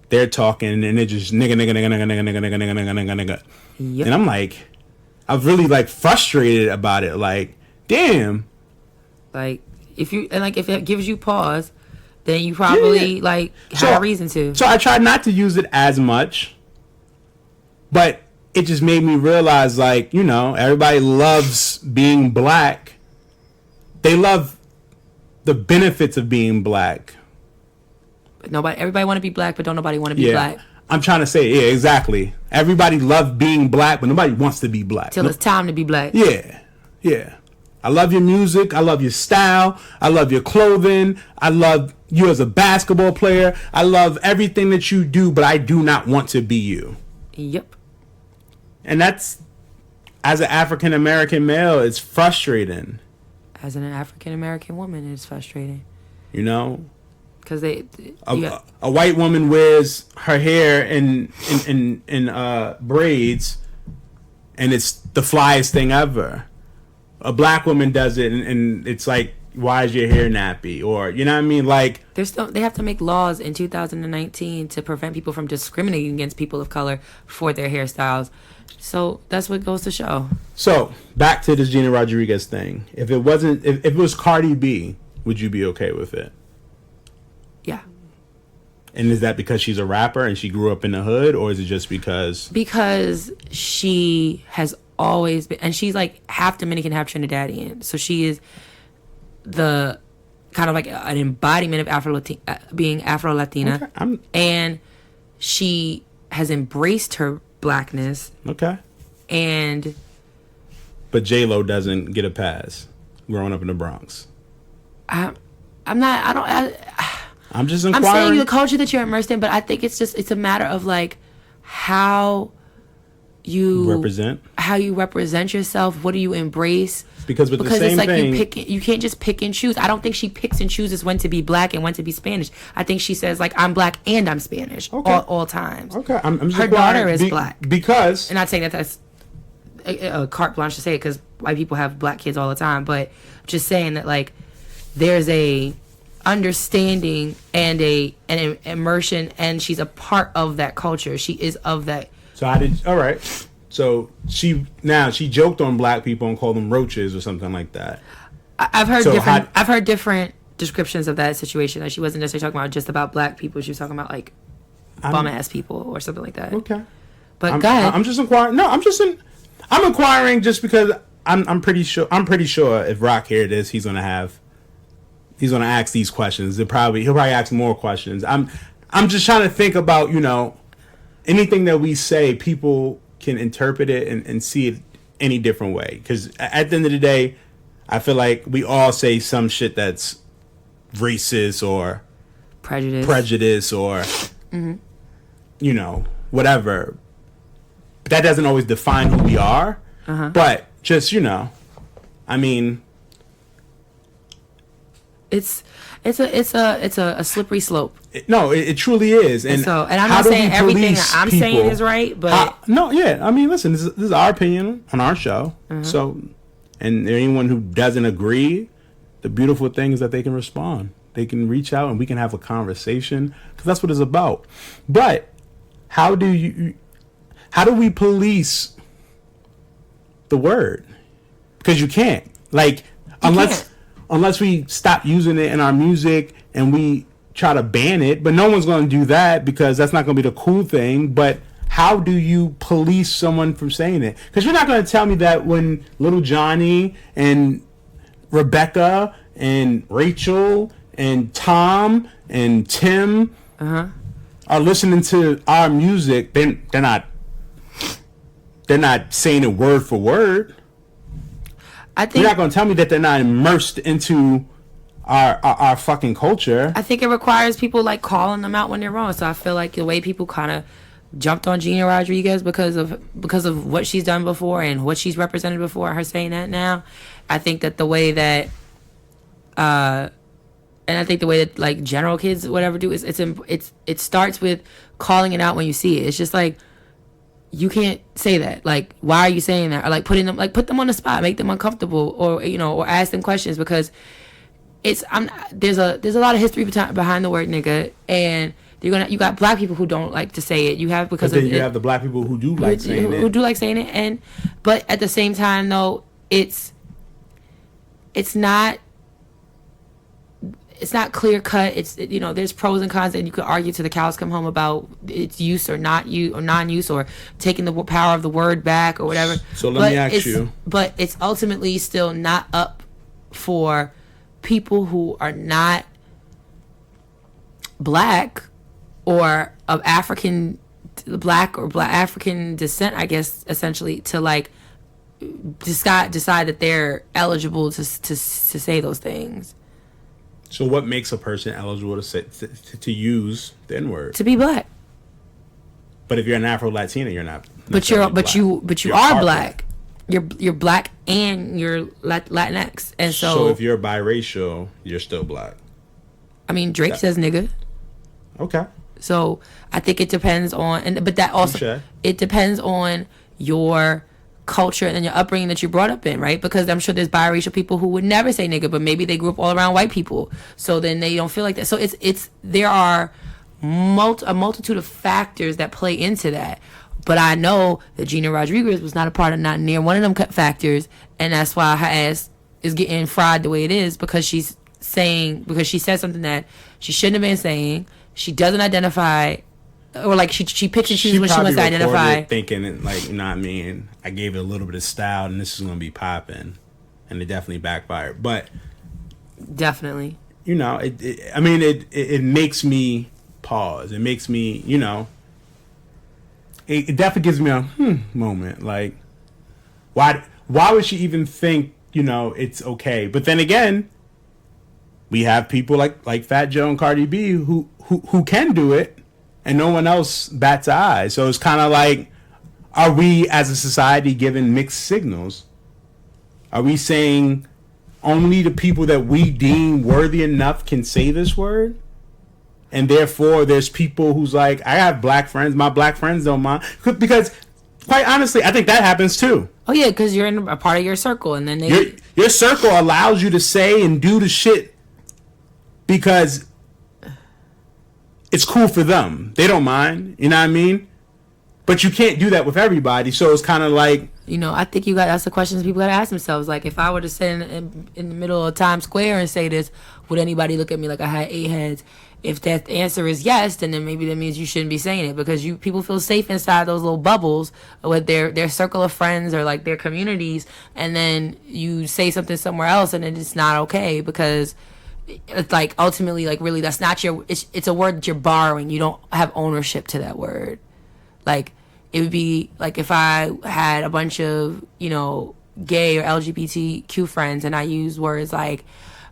they're talking and they're just nigga, nigga, nigga, nigga, nigga, nigga, nigga, nigga, nigga, nigga, nigga. Yep. And I'm like, I was really like frustrated about it. Like, damn. Like, if it gives you pause, then you probably had a reason to. So I tried not to use it as much, but it just made me realize, like, you know, everybody loves being black. They love the benefits of being black. But everybody want to be black, but don't nobody want to be black. I'm trying to say, yeah, exactly. Everybody loves being black, but nobody wants to be black. Till it's time to be black. Yeah. I love your music. I love your style. I love your clothing. I love you as a basketball player. I love everything that you do, but I do not want to be you. Yep. And that's, as an African American male, it's frustrating. As an African American woman, it's frustrating. You know? Because a white woman wears her hair in braids, and it's the flyest thing ever. A black woman does it, and it's like, why is your hair nappy? Or, you know what I mean? Like, they have to make laws in 2019 to prevent people from discriminating against people of color for their hairstyles. So that's what goes to show. So back to this Gina Rodriguez thing. If it was Cardi B, would you be okay with it? Yeah. And is that because she's a rapper and she grew up in the hood, or is it just because? Because she has always been, and she's like half Dominican, half Trinidadian. So she is the kind of like an embodiment of being Afro-Latina. Okay. And she has embraced her blackness. Okay. But J-Lo doesn't get a pass growing up in the Bronx. I'm just inquiring. I'm saying the culture that you're immersed in, but I think it's a matter of like how you represent yourself. What do you embrace? Because the same it's like thing, you can't just pick and choose. I don't think she picks and chooses when to be black and when to be Spanish. I think she says like, I'm black and I'm Spanish all times. Okay, I'm just her daughter is black because, and not saying that that's a carte blanche to say it because white people have black kids all the time, but just saying that like there's a understanding and an immersion, and she's a part of that culture. She is of that. So all right. So she joked on black people and called them roaches or something like that. I've heard different descriptions of that situation. Like she wasn't necessarily talking about just about black people. She was talking about like bum ass people or something like that. Okay. But go ahead. I'm just inquiring. No, I'm inquiring just because I'm pretty sure if Rock heard this, he's gonna ask these questions. He'll probably ask more questions. I'm just trying to think about, you know, anything that we say, people can interpret it and see it any different way. Because at the end of the day, I feel like we all say some shit that's racist or prejudice or, you know, whatever. But that doesn't always define who we are. But just, you know, I mean, it's a slippery slope. It truly is. And I'm not saying everything that I'm saying is right, but I mean, listen, this is our opinion on our show. So, and anyone who doesn't agree, the beautiful thing is that they can respond. They can reach out and we can have a conversation, because that's what it's about. But how do we police the word? Because you can't. Like, unless we stop using it in our music and we try to ban it, but no one's going to do that because that's not going to be the cool thing. But how do you police someone from saying it? Because you're not going to tell me that when little Johnny and Rebecca and Rachel and Tom and Tim are listening to our music, they're not saying it word for word. I think you're not going to tell me that they're not immersed into our fucking culture. I think it requires people like calling them out when they're wrong. So I feel like the way people kind of jumped on Gina Rodriguez because of what she's done before and what she's represented before, her saying that now, I think that the way that like general kids whatever do is it starts with calling it out when you see it. It's just like, you can't say that. Like, why are you saying that? Or like put them on the spot, make them uncomfortable, or you know, or ask them questions, because there's a lot of history behind the word nigga, and you got black people who don't like to say it. You have because but then of you it, have the black people who do like saying it. Who do like saying it, but at the same time though, it's not clear cut. It's there's pros and cons, and you could argue till the cows come home about its use or not use or non-use or taking the power of the word back or whatever. So let me ask you. But it's ultimately still not up for people who are not black or of African descent, I guess, essentially, to like decide that they're eligible to say those things. So what makes a person eligible to say to use the N-word? To be black. But if you're an Afro-Latina, you're not. But you are black. You're black and you're Latinx, and so if you're biracial, you're still black. I mean, Drake says nigga. Okay. So I think it depends on, but that also it depends on your culture and your upbringing that you brought up in, right? Because I'm sure there's biracial people who would never say nigga, but maybe they grew up all around white people, so then they don't feel like that. So there are a multitude of factors that play into that. But I know that Gina Rodriguez was not not near one of them factors, and that's why her ass is getting fried the way it is, because she said something that she shouldn't have been saying. She doesn't identify, or like she picks and chooses when she wants to identify. Thinking like, you know what I mean? I gave it a little bit of style, and this is gonna be popping, and it definitely backfired. But definitely, it makes me pause. It makes me, it definitely gives me a moment. Like, why would she even think, it's okay? But then again, we have people like Fat Joe and Cardi B who can do it, and no one else bats an eye. So it's kind of like, are we as a society giving mixed signals? Are we saying only the people that we deem worthy enough can say this word? And therefore, there's people who's like, I have black friends. My black friends don't mind. Because, quite honestly, I think that happens too. Oh, yeah, because you're in a part of your circle. And then your circle allows you to say and do the shit because it's cool for them. They don't mind. You know what I mean? But you can't do that with everybody. So it's kind of like... I think that's the questions people got to ask themselves. Like, if I were to sit in the middle of Times Square and say this, would anybody look at me like I had 8 heads? If that answer is yes, then maybe that means you shouldn't be saying it, because people feel safe inside those little bubbles with their circle of friends or like their communities, and then you say something somewhere else and it's not okay, because it's like ultimately, like, really, that's not it's a word that you're borrowing. You don't have ownership to that word. Like, it would be like if I had a bunch of gay or LGBTQ friends and I use words like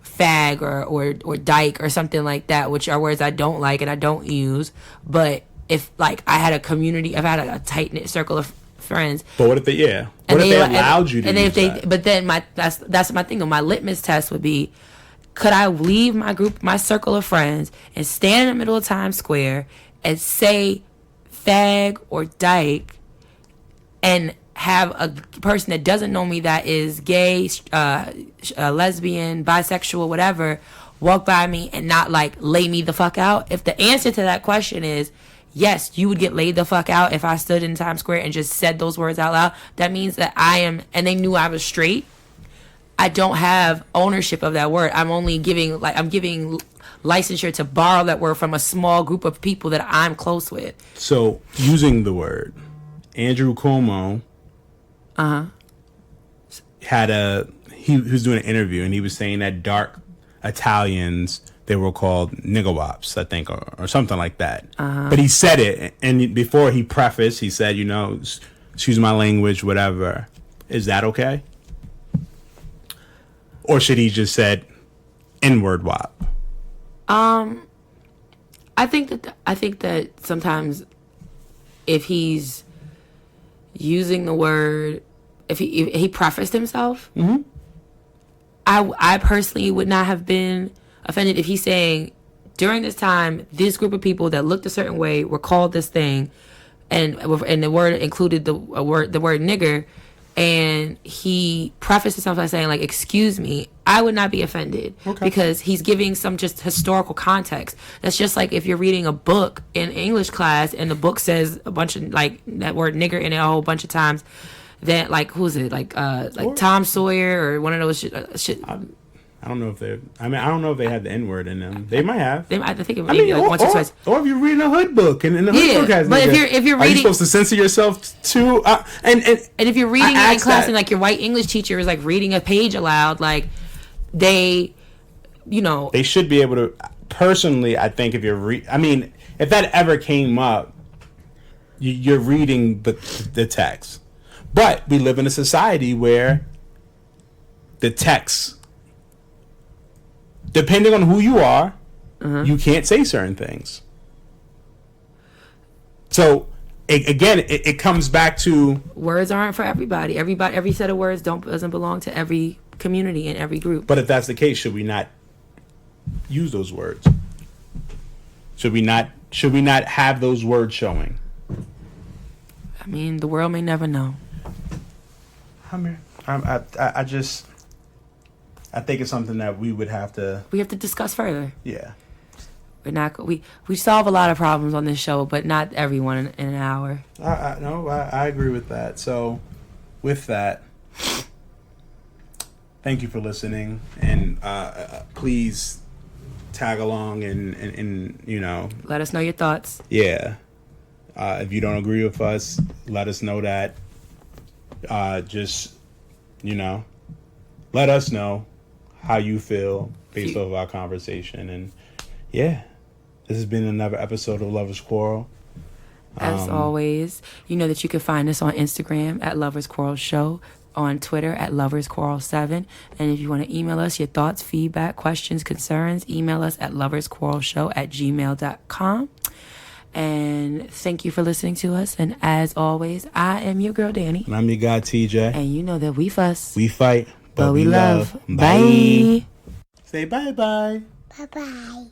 fag or dyke or something like that, which are words I don't like and I don't use. But if like I had a community, if I had a tight knit circle of friends. But what if they allowed you to use that? But then that's my thing though. My litmus test would be, could I leave my circle of friends and stand in the middle of Times Square and say fag or dyke and have a person that doesn't know me, that is gay, lesbian, bisexual, whatever, walk by me and not like lay me the fuck out? If the answer to that question is yes, you would get laid the fuck out if I stood in Times Square and just said those words out loud, that means that and they knew I was straight. I don't have ownership of that word. I'm only giving licensure to borrow that word from a small group of people that I'm close with. So using the word, Andrew Cuomo he was doing an interview and he was saying that dark Italians, they were called nigga-wops, I think, or something like that. But he said it, and before he prefaced, he said, excuse my language, whatever. Is that okay? Or should he just said N-word wop? I think that sometimes if he's using the word, if he prefaced himself, I personally would not have been offended if he's saying, during this time, this group of people that looked a certain way were called this thing, and the word included the word nigger, and he prefaces something by saying like, excuse me, I would not be offended. Okay. Because he's giving some just historical context. That's just like if you're reading a book in English class and the book says a bunch of like that word nigger in it a whole bunch of times, that like, who's it, like Tom Sawyer or one of those shit. I don't know if they. I mean, I don't know if they had the N word in them. They might have. I think it maybe like once or twice. Or if you're reading a hood book and the hood book has. But nigga, if you're are you reading, supposed to censor yourself too? And if you're reading it in class and like your white English teacher is like reading a page aloud, like they, you know, they should be able to. Personally, I think if you're I mean, if that ever came up, you're reading the text. But we live in a society where the text, depending on who you are, you can't say certain things. So, it comes back to... Words aren't for everybody. Every set of words doesn't belong to every community and every group. But if that's the case, should we not use those words? Should we not have those words showing? I mean, the world may never know. I think it's something that we would have to... We have to discuss further. Yeah. We're not... We solve a lot of problems on this show, but not everyone in an hour. I agree with that. So, with that, thank you for listening, and please tag along and you know... Let us know your thoughts. Yeah. If you don't agree with us, let us know that. Just, you know, let us know how you feel based off our conversation. And yeah, this has been another episode of Lovers Quarrel. As always, you know that you can find us on Instagram at Lovers Quarrel Show, on Twitter at Lovers Quarrel 7. And if you want to email us your thoughts, feedback, questions, concerns, email us at loversquarrelshow@gmail.com. And thank you for listening to us. And as always, I am your girl Danny. And I'm your guy TJ. And you know that we fuss. We fight, but we love. Bye. Say bye-bye. Bye-bye.